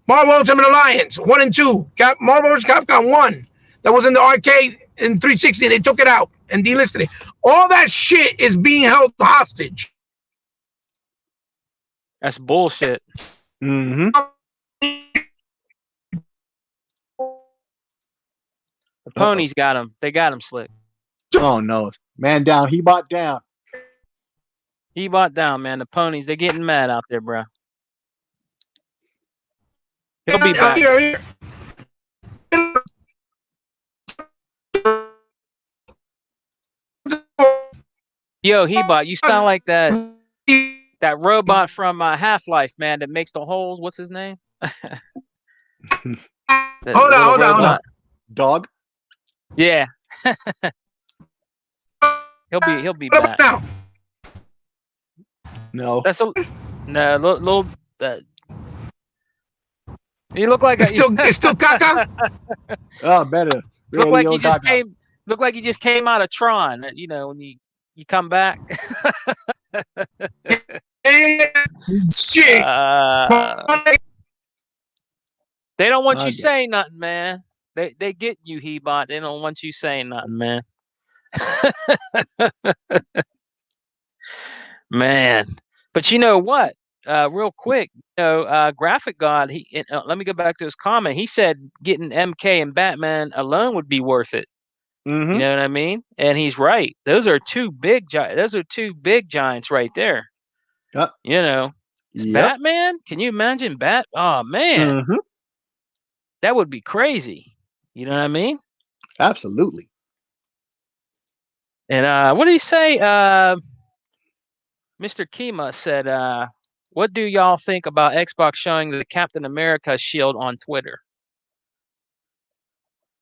B: Marvel Ultimate Alliance 1 and 2, Marvel vs. Capcom 1 that was in the arcade in 360. They took it out and delisted it. All that shit is being held hostage.
A: That's bullshit.
C: Mm-hmm.
A: The ponies got him. They got him slick.
C: Oh no, man down. He bought down.
A: He bought down, man. The ponies, they're getting mad out there, bro. He'll be back. Yo, Hebot, you sound like that robot from Half-Life, man, that makes the holes. What's his name?
B: Hold on.
C: Dog?
A: Yeah. he'll be back.
C: No.
A: That's a little you look like
B: it's still caca.
C: Oh, better.
A: Look like you just came out of Tron. You know, when you come back.
B: Shit.
A: They don't want you saying nothing, man. They get you, Hebot. They don't want you saying nothing, man. Man. But you know what? Real quick, Graphic God, let me go back to his comment. He said getting MK and Batman alone would be worth it.
C: Mm-hmm.
A: You know what I mean? And he's right. Those are two big giants right there.
C: Yep.
A: You know, Batman. Can you imagine Oh man, that would be crazy. You know what I mean?
C: Absolutely.
A: And what did he say? Mr. Kima said, "What do y'all think about Xbox showing the Captain America shield on Twitter?"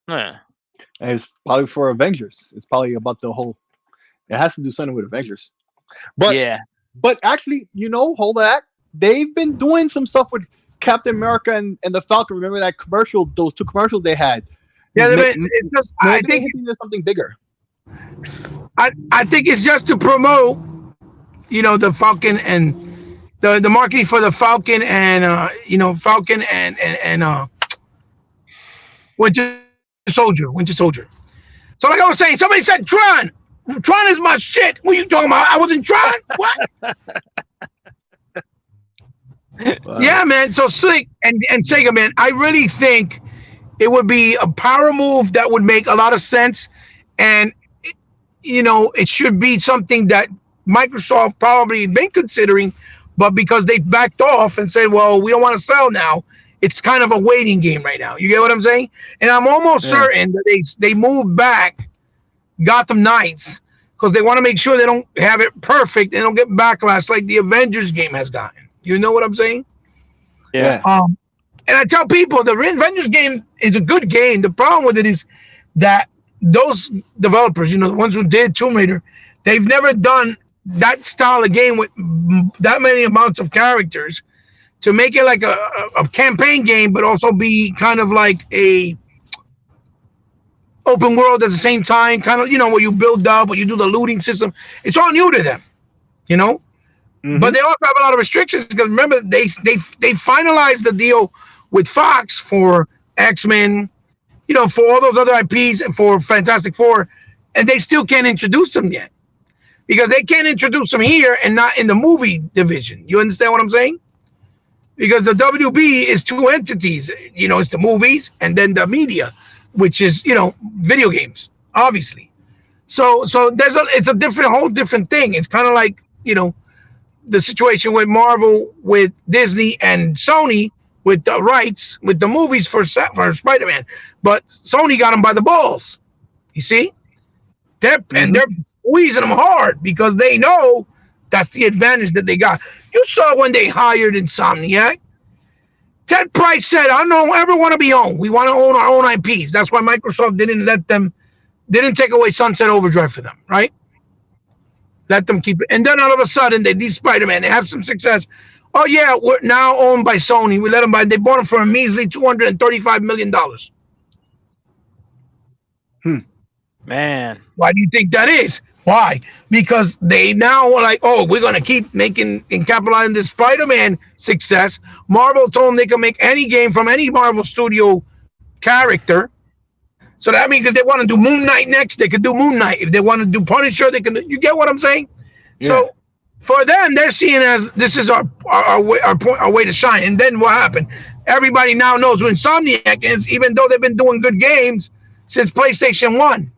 C: And it's probably for Avengers. It's probably about the whole. It has to do something with Avengers. But
A: yeah.
C: But actually, hold that. They've been doing some stuff with Captain America and the Falcon. Remember that commercial? Those two commercials they had.
B: Yeah, I think
C: there's something bigger.
B: I think it's just to promote, the Falcon and the marketing for the Falcon and Falcon and Winter Soldier. So like I was saying, somebody said Tron. Tron is my shit. What are you talking about? I was in Tron? What? Yeah, man. So Slick and Sega, man, I really think it would be a power move that would make a lot of sense. And, it should be something that Microsoft probably been considering, but because they backed off and said, well, we don't want to sell now, it's kind of a waiting game right now. You get what I'm saying? And I'm almost certain that they moved back Gotham Knights because they want to make sure they don't have it perfect and don't get backlash like the Avengers game has gotten. You know what I'm saying?
C: Yeah.
B: And I tell people the Avengers game is a good game. The problem with it is that those developers, the ones who did Tomb Raider, they've never done that style of game with that many amounts of characters to make it like a campaign game, but also be kind of like a open world at the same time, kind of, where you build up, where you do the looting system. It's all new to them, But they also have a lot of restrictions because remember they finalized the deal with Fox for X-Men, for all those other IPs and for Fantastic Four, and they still can't introduce them yet because they can't introduce them here and not in the movie division. You understand what I'm saying? Because the WB is two entities, it's the movies and then the media, which is, video games, obviously. So it's a whole different thing. It's kind of like, the situation with Marvel, with Disney and Sony with the rights, with the movies for Spider-Man. But Sony got them by the balls. You see? They're squeezing them hard because they know that's the advantage that they got. You saw when they hired Insomniac. Ted Price said, I don't ever want to be owned. We want to own our own IPs. That's why Microsoft didn't take away Sunset Overdrive for them, right? Let them keep it. And then all of a sudden, they did Spider-Man. They have some success. Oh, yeah, we're now owned by Sony. We let them buy. They bought them for a measly $235 million.
A: Man.
B: Why do you think that is? Why? Because they now are like, oh, we're gonna keep making and capitalizing this Spider-Man success. Marvel told them they can make any game from any Marvel Studio character. So that means if they want to do Moon Knight next, they could do Moon Knight. If they want to do Punisher, they can. You get what I'm saying? Yeah. So for them, they're seeing as this is our way to shine. And then what happened? Everybody now knows who Insomniac is, even though they've been doing good games since PlayStation 1.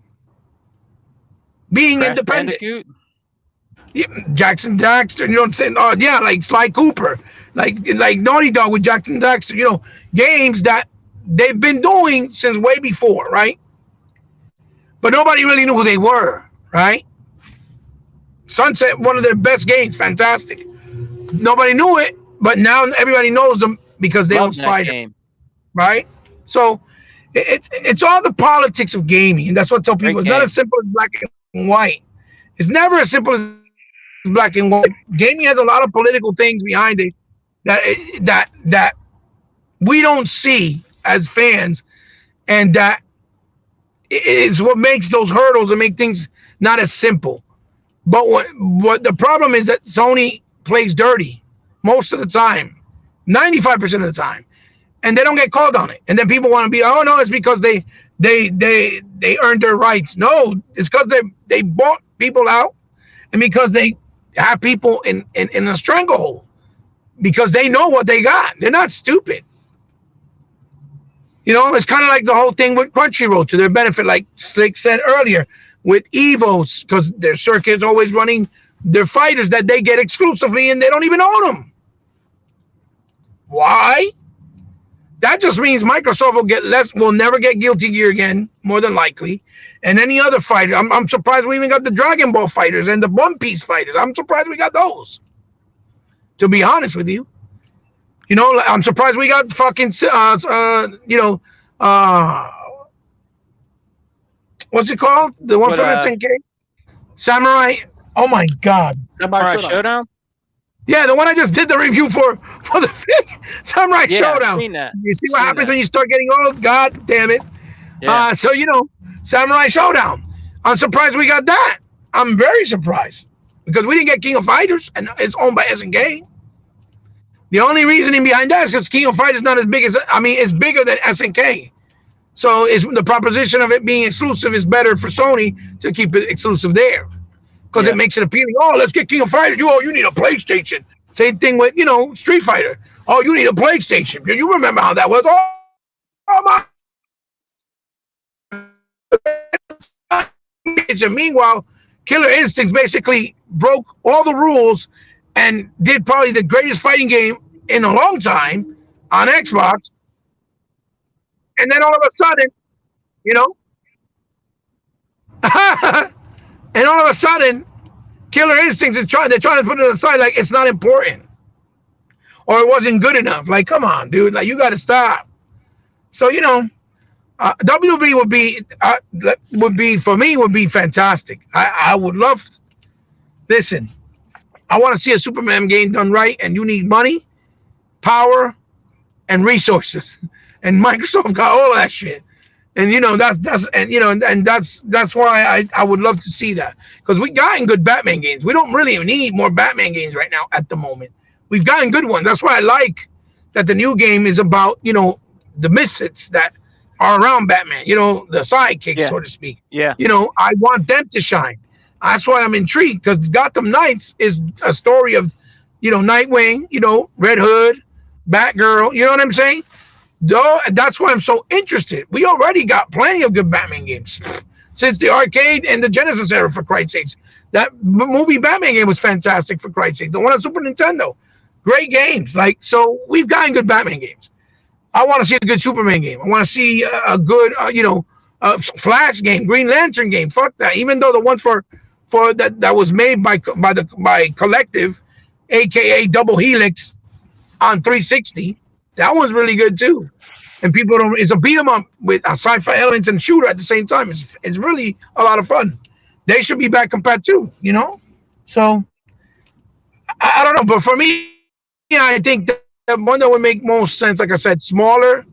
B: Being
A: Crash
B: independent.
A: Bandicoot?
B: Yeah, Jackson Daxter, you know what I'm saying? Oh yeah, like Sly Cooper, like Naughty Dog with Jackson Daxter, you know, games that they've been doing since way before, right? But nobody really knew who they were, right? Sunset, one of their best games, fantastic. Nobody knew it, but now everybody knows them because they own Spider, right? So it's all the politics of gaming, and that's what I tell people. It's not as simple as black and white. It's never as simple as black and white. Gaming has a lot of political things behind it that we don't see as fans, and that is what makes those hurdles and make things not as simple. But what the problem is that Sony plays dirty most of the time, 95% of the time, and they don't get called on it. And then people want to be, oh no, it's because they earned their rights. No, it's because they bought people out, and because they have people in a stranglehold, because they know what they got. They're not stupid. You know, it's kind of like the whole thing with Crunchyroll to their benefit, like Slick said earlier, with EVOs, because their circuit is always running their fighters that they get exclusively and they don't even own them. Why? That just means Microsoft will never get Guilty Gear again, more than likely. And any other fighter. I'm surprised we even got the Dragon Ball fighters and the One Piece fighters. I'm surprised we got those. To be honest with you. You know, I'm surprised we got fucking, what's it called? The one from SNK? Samurai. Oh my God.
A: Samurai Showdown?
B: Yeah, the one I just did the review for the Samurai Showdown.
A: Seen that.
B: You see what happens when you start getting old? God damn it.
A: Yeah.
B: So, you know, Samurai Showdown. I'm surprised we got that. I'm very surprised because we didn't get King of Fighters, and it's owned by SNK. The only reasoning behind that is because King of Fighters is not as big as, it's bigger than SNK. So the proposition of it being exclusive is better for Sony to keep it exclusive there. Because it makes it appealing. Oh, let's get King of Fighters. You need a PlayStation. Same thing with, Street Fighter. Oh, you need a PlayStation. You remember how that was. Oh my. And meanwhile, Killer Instincts basically broke all the rules and did probably the greatest fighting game in a long time on Xbox. And then all of a sudden, and all of a sudden, Killer Instincts they're trying to put it aside like it's not important. Or it wasn't good enough. Like, come on, dude. Like, you got to stop. So, WWE would be fantastic. I would love. Listen, I want to see a Superman game done right, and you need money, power, and resources. And Microsoft got all of that shit. And that's why I would love to see that, because we gotten good Batman games. We don't really need more Batman games right now at the moment. We've gotten good ones. That's why I like that the new game is about the misfits that are around Batman. The sidekicks, so to speak.
A: Yeah.
B: I want them to shine. That's why I'm intrigued, because Gotham Knights is a story of Nightwing, Red Hood, Batgirl. You know what I'm saying? That's why I'm so interested. We already got plenty of good Batman games since the arcade and the Genesis era, for Christ's sakes. That movie Batman game was fantastic, for Christ's sake. The one on Super Nintendo, great games. So we've gotten good Batman games. I want to see a good Superman game. I want to see a good, Flash game, Green Lantern game. Fuck that. Even though the one for that was made by Collective, aka Double Helix, on 360. That one's really good too, and people don't. It's a beat 'em up with sci-fi elements and shooter at the same time. It's really a lot of fun. They should be back compat too, So I don't know, but for me, I think that one that would make most sense, like I said, smaller,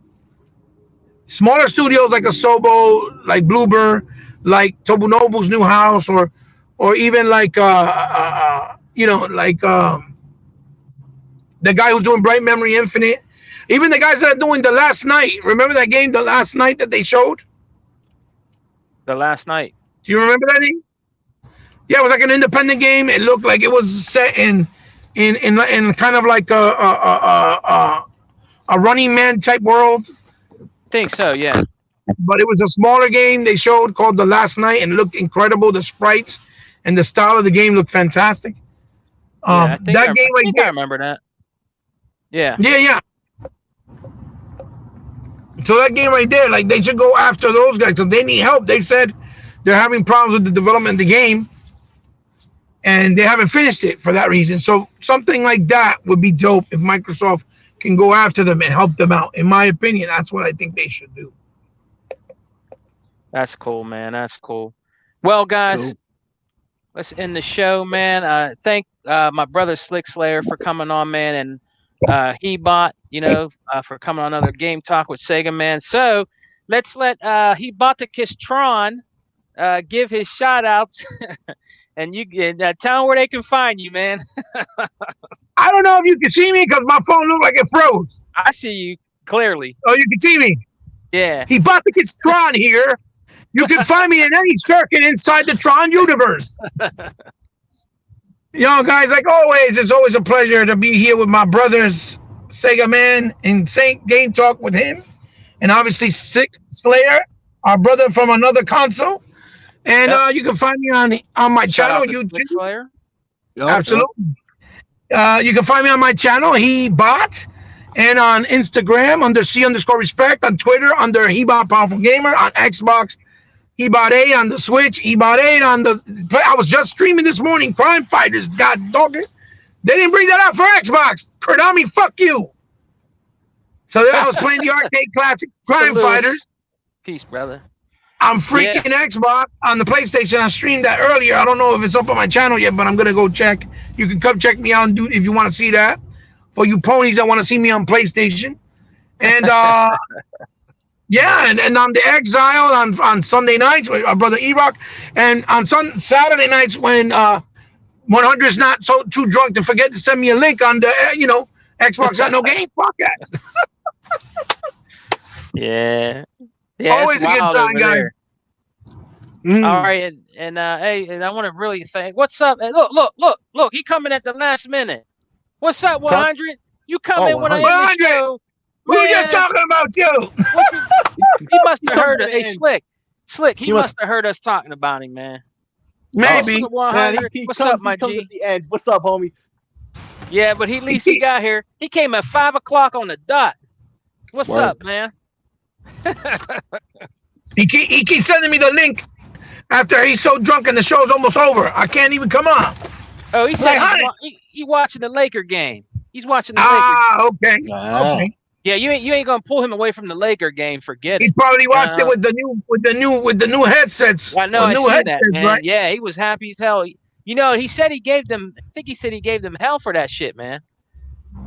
B: Smaller studios like Asobo, like Bloober, like Tobunobu's new house, or even like like the guy who's doing Bright Memory Infinite. Even the guys that are doing The Last Night. Remember that game, The Last Night, that they showed?
A: The Last Night.
B: Do you remember that game? Yeah, it was like an independent game. It looked like it was set in kind of like a Running Man type world.
A: I think so, yeah.
B: But it was a smaller game they showed called The Last Night, and it looked incredible. The sprites and the style of the game looked fantastic.
A: I remember that. Yeah.
B: Yeah. So that game right there, like they should go after those guys because they need help. They said they're having problems with the development of the game, and they haven't finished it for that reason. So something like that would be dope if Microsoft can go after them and help them out. In my opinion, that's what I think they should do.
A: That's cool, man. That's cool. Well, guys, let's end the show, man. Thank my brother Slick Slayer for coming on, man, and Hebot, for coming on another Game Talk with Sega, man. So let's let Heboticus Tron give his shout outs and you tell them where they can find you, man.
B: I don't know if you can see me because my phone looked like it froze.
A: I see you clearly.
B: Oh, you can see me?
A: Yeah.
B: Heboticus Tron here. You can find me in any circuit inside the Tron universe. Guys, like always, it's always a pleasure to be here with my brothers, Sega Man, and Game Talk with him. And obviously, Slick Slayer, our brother from another console. And you can find me on my channel, YouTube.
A: Slayer.
B: Absolutely. You can find me on my channel, Hebot, and on Instagram under C_respect, on Twitter under Hebot Powerful Gamer, on Xbox, Hebot 8 on the Switch, Hebot 8 on the. I was just streaming this morning, Crime Fighters. God dog it. They didn't bring that out for Xbox. Konami, fuck you. So then I was playing the arcade classic Crime Fighters.
A: Peace, brother.
B: I'm freaking Xbox on the PlayStation. I streamed that earlier. I don't know if it's up on my channel yet, but I'm gonna go check. You can come check me out and if you want to see that. For you ponies that want to see me on PlayStation, and and on the Exile on Sunday nights with our brother E-Rock, and on Saturday nights when 100's not too drunk to forget to send me a link on the Xbox Got No Game podcast.
A: Yeah,
B: always a good time, guys.
A: All right, and I want to really thank. What's up? And look! He coming at the last minute. What's up, 100? You come in when I end the show.
B: We're just talking about you.
A: He must have heard us. Hey, Slick. He must have heard us talking about him, man.
B: Maybe.
A: What's up, my G?
C: At the end. What's up, homie?
A: Yeah, but at least he got here. He came at 5 o'clock on the dot. What's up, man?
B: He keeps sending me the link after he's so drunk and the show's almost over. I can't even come on.
A: Oh, he said he's watching the Laker game. He's watching the Laker
B: game. Okay.
A: Yeah, you ain't gonna pull him away from the Laker game. Forget it.
B: He probably watched it with the new headsets.
A: I know. I see that, man. Right? Yeah, he was happy as hell. He said he gave them. I think he said he gave them hell for that shit, man.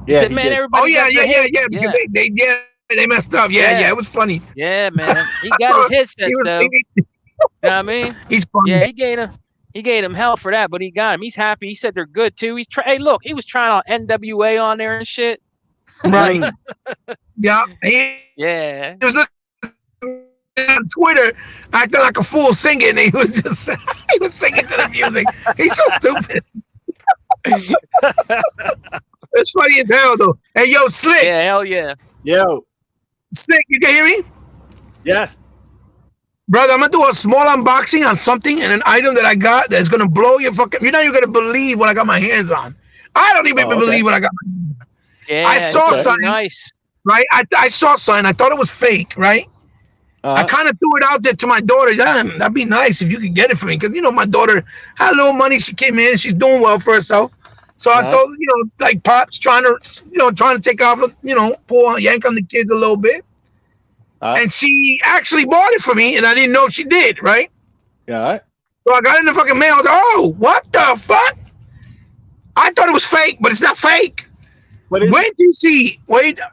A: He said, man, everybody.
B: Oh yeah. Because they messed up. Yeah. It was funny.
A: Yeah, man. He got his headsets though. You know what I mean?
B: He's funny.
A: Yeah, he gave him hell for that, but he got him. He's happy. He said they're good too. Hey, look, he was trying on NWA on there and shit.
B: Right. Yeah.
A: He
B: was on Twitter acting like a fool singing. He was singing to the music. He's so stupid. It's funny as hell though. Hey, yo, Slick.
A: Yeah, hell yeah.
C: Yo.
B: Slick, you can hear me?
C: Yes.
B: Brother, I'm gonna do a small unboxing on something and an item that I got that's gonna blow your fucking. You're not even gonna believe what I got my hands on. I don't even believe what I got.
A: Yeah,
B: I saw something.
A: Nice.
B: Right, I saw something. I thought it was fake. Right. I kind of threw it out there to my daughter. Damn, that'd be nice if you could get it for me, because my daughter had a little money. She came in. She's doing well for herself. So I told like Pop's trying to take off, pull yank on the kids a little bit. And she actually bought it for me, and I didn't know she did, right?
C: Yeah.
B: So I got in the fucking mail. Oh, what the fuck? I thought it was fake, but it's not fake.
C: But
B: wait,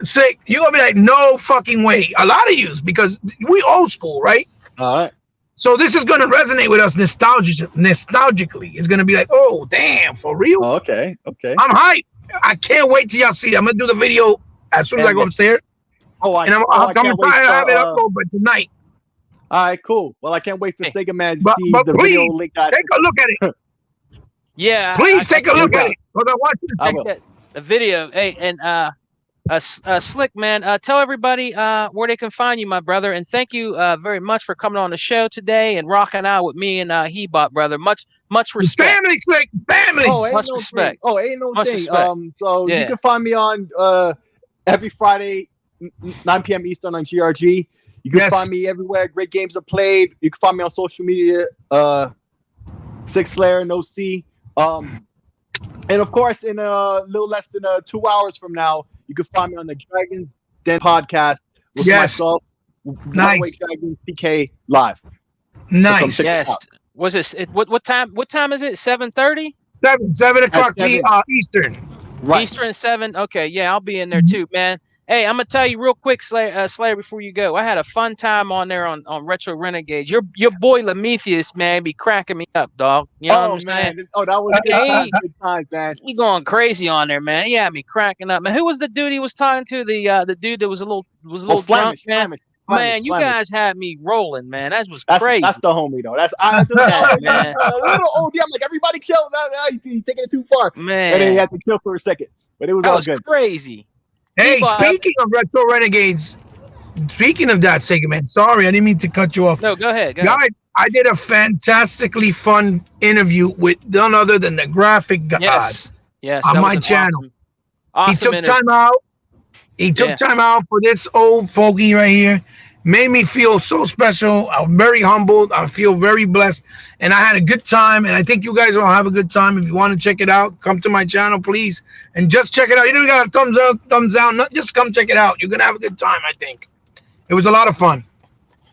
B: sick. You're gonna be like, no fucking way. A lot of yous, because we old school, right?
C: All right.
B: So this is gonna resonate with us nostalgically. It's gonna be like, oh damn, for real?
C: Oh, okay.
B: I'm hyped. I can't wait till y'all see it. I'm gonna do the video as soon as I go upstairs.
C: I'm
B: gonna try to have it upload by tonight.
C: All right, cool. Well, I can't wait for Sega Man to see
B: but
C: the
B: please,
C: video link.
B: Take a look at it.
A: Yeah.
B: Please take a look at it. Because I want you to
A: check that the video. Hey, and Slick, man, tell everybody where they can find you, my brother. And thank you very much for coming on the show today and rocking out with me and Hebot, brother. Much respect.
B: Family, Slick. Family.
C: Oh, ain't
A: much
C: no
A: respect.
C: Thing. Oh, ain't no
A: much
C: thing.
A: Respect.
C: So you can find me on every Friday, 9 p.m. Eastern on GRG. You can find me everywhere. Great games are played. You can find me on social media. Six Slayer, no C. And of course, in a little less than 2 hours from now, you can find me on the Dragons Den podcast with myself.
B: Nice.
C: Dragons PK live.
B: Nice.
C: So
A: yes. Was it what time? What time is it? 7:30.
B: 7 o'clock Eastern.
C: Right.
A: Eastern 7. Okay, yeah, I'll be in there too, man. Hey, I'm gonna tell you real quick, Slayer, before you go. I had a fun time on there on Retro Renegades. Your boy Lemetheus, man, be cracking me up, dog. You know what I'm saying?
C: Oh, that was good times, man.
A: He going crazy on there, man. He had me cracking up, man. Who was the dude he was talking to? The dude that was a little drunk, man. Man, you guys had me rolling, man. That was crazy.
C: That's the homie, though. That's
A: man.
C: A little OD. I'm like, everybody chill. He's taking it too far,
A: man.
C: And then he had to chill for a second, but it was all good.
A: Crazy.
B: Hey, speaking of Retro Renegades, speaking of that, Sega Man, sorry, I didn't mean to cut you off.
A: No, go ahead.
B: I did a fantastically fun interview with none other than the Graphic God.
A: Yes,
B: on my channel. Awesome he took time out. He took time out for this old fogey right here. Made me feel so special. I'm very humbled. I feel very blessed. And I had a good time. And I think you guys will have a good time. If you want to check it out, come to my channel, please. And just check it out. You don't got a thumbs up, thumbs down. Not just come check it out. You're going to have a good time, I think. It was a lot of fun.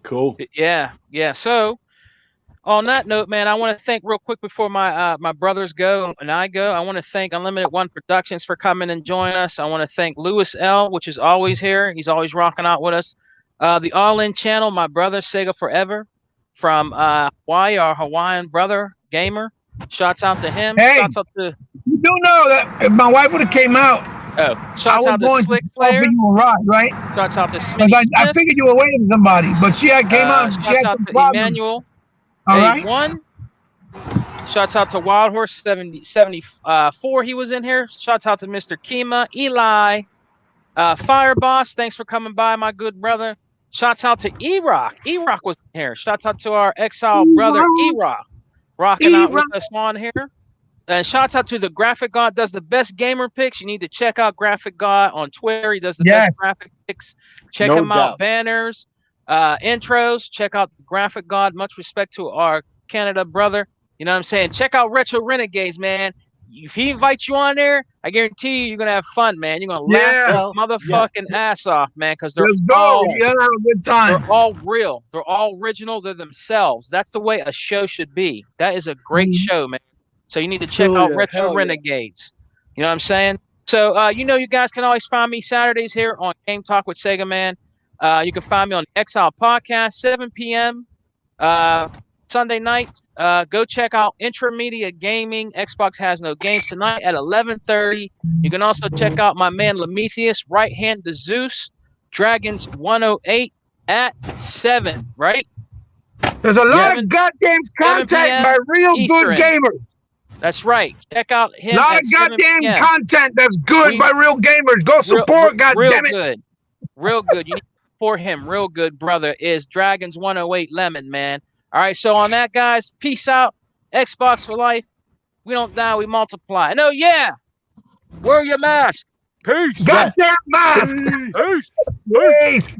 C: Cool.
A: Yeah. So on that note, man, I want to thank real quick before my brothers go and I go. I want to thank Unlimited One Productions for coming and joining us. I want to thank Louis L., which is always here. He's always rocking out with us. The All In channel, my brother Sega Forever from Hawaii, our Hawaiian brother gamer. Shouts out to him.
B: Hey,
A: shouts out to
B: you do know that if my wife would have came out,
A: shouts out to Slick Slayer.
B: You a ride, right?
A: Shouts out to Smitty
B: I figured you were waiting for somebody, but she came out.
A: Shouts out to Emmanuel.
B: All right.
A: Shouts out to Wild Horse 74. He was in here. Shouts out to Mr. Kima, Eli, Fire Boss. Thanks for coming by, my good brother. Shouts out to E-Rock. E-Rock was here. Shouts out to our exile brother E-Rock, rocking out with us on here. And shouts out to the Graphic God. Does the best gamer picks. You need to check out Graphic God on Twitter. He does the best graphic picks. Check him out. Banners, intros. Check out the Graphic God. Much respect to our Canada brother. You know what I'm saying? Check out Retro Renegades, man. If he invites you on there, I guarantee you, you're gonna have fun, man. You're gonna laugh your motherfucking ass off, man, because they're all
B: have a good time.
A: They're all real. They're all original. They're themselves. That's the way a show should be. That is a great show, man. So you need to check out Retro Renegades. You know what I'm saying? So you guys can always find me Saturdays here on Game Talk with Sega Man. You can find me on Exile Podcast, 7 p.m. Sunday night. Go check out Intramedia Gaming. Xbox Has No Games tonight at 11:30. You can also check out my man Lemetheus, Right Hand to Zeus, Dragons 108 at 7, right?
B: There's a lot of goddamn content by real good gamers.
A: That's right. Check out him.
B: A lot of goddamn content that's good by real gamers. Go support, goddammit.
A: Good. Real good. You need to support him. Real good, brother. Is Dragons 108 Lemon, man. All right, so on that, guys, peace out. Xbox for life. We don't die, we multiply. No, wear your mask. Peace.
B: Goddamn mask.
A: Peace.
B: Peace.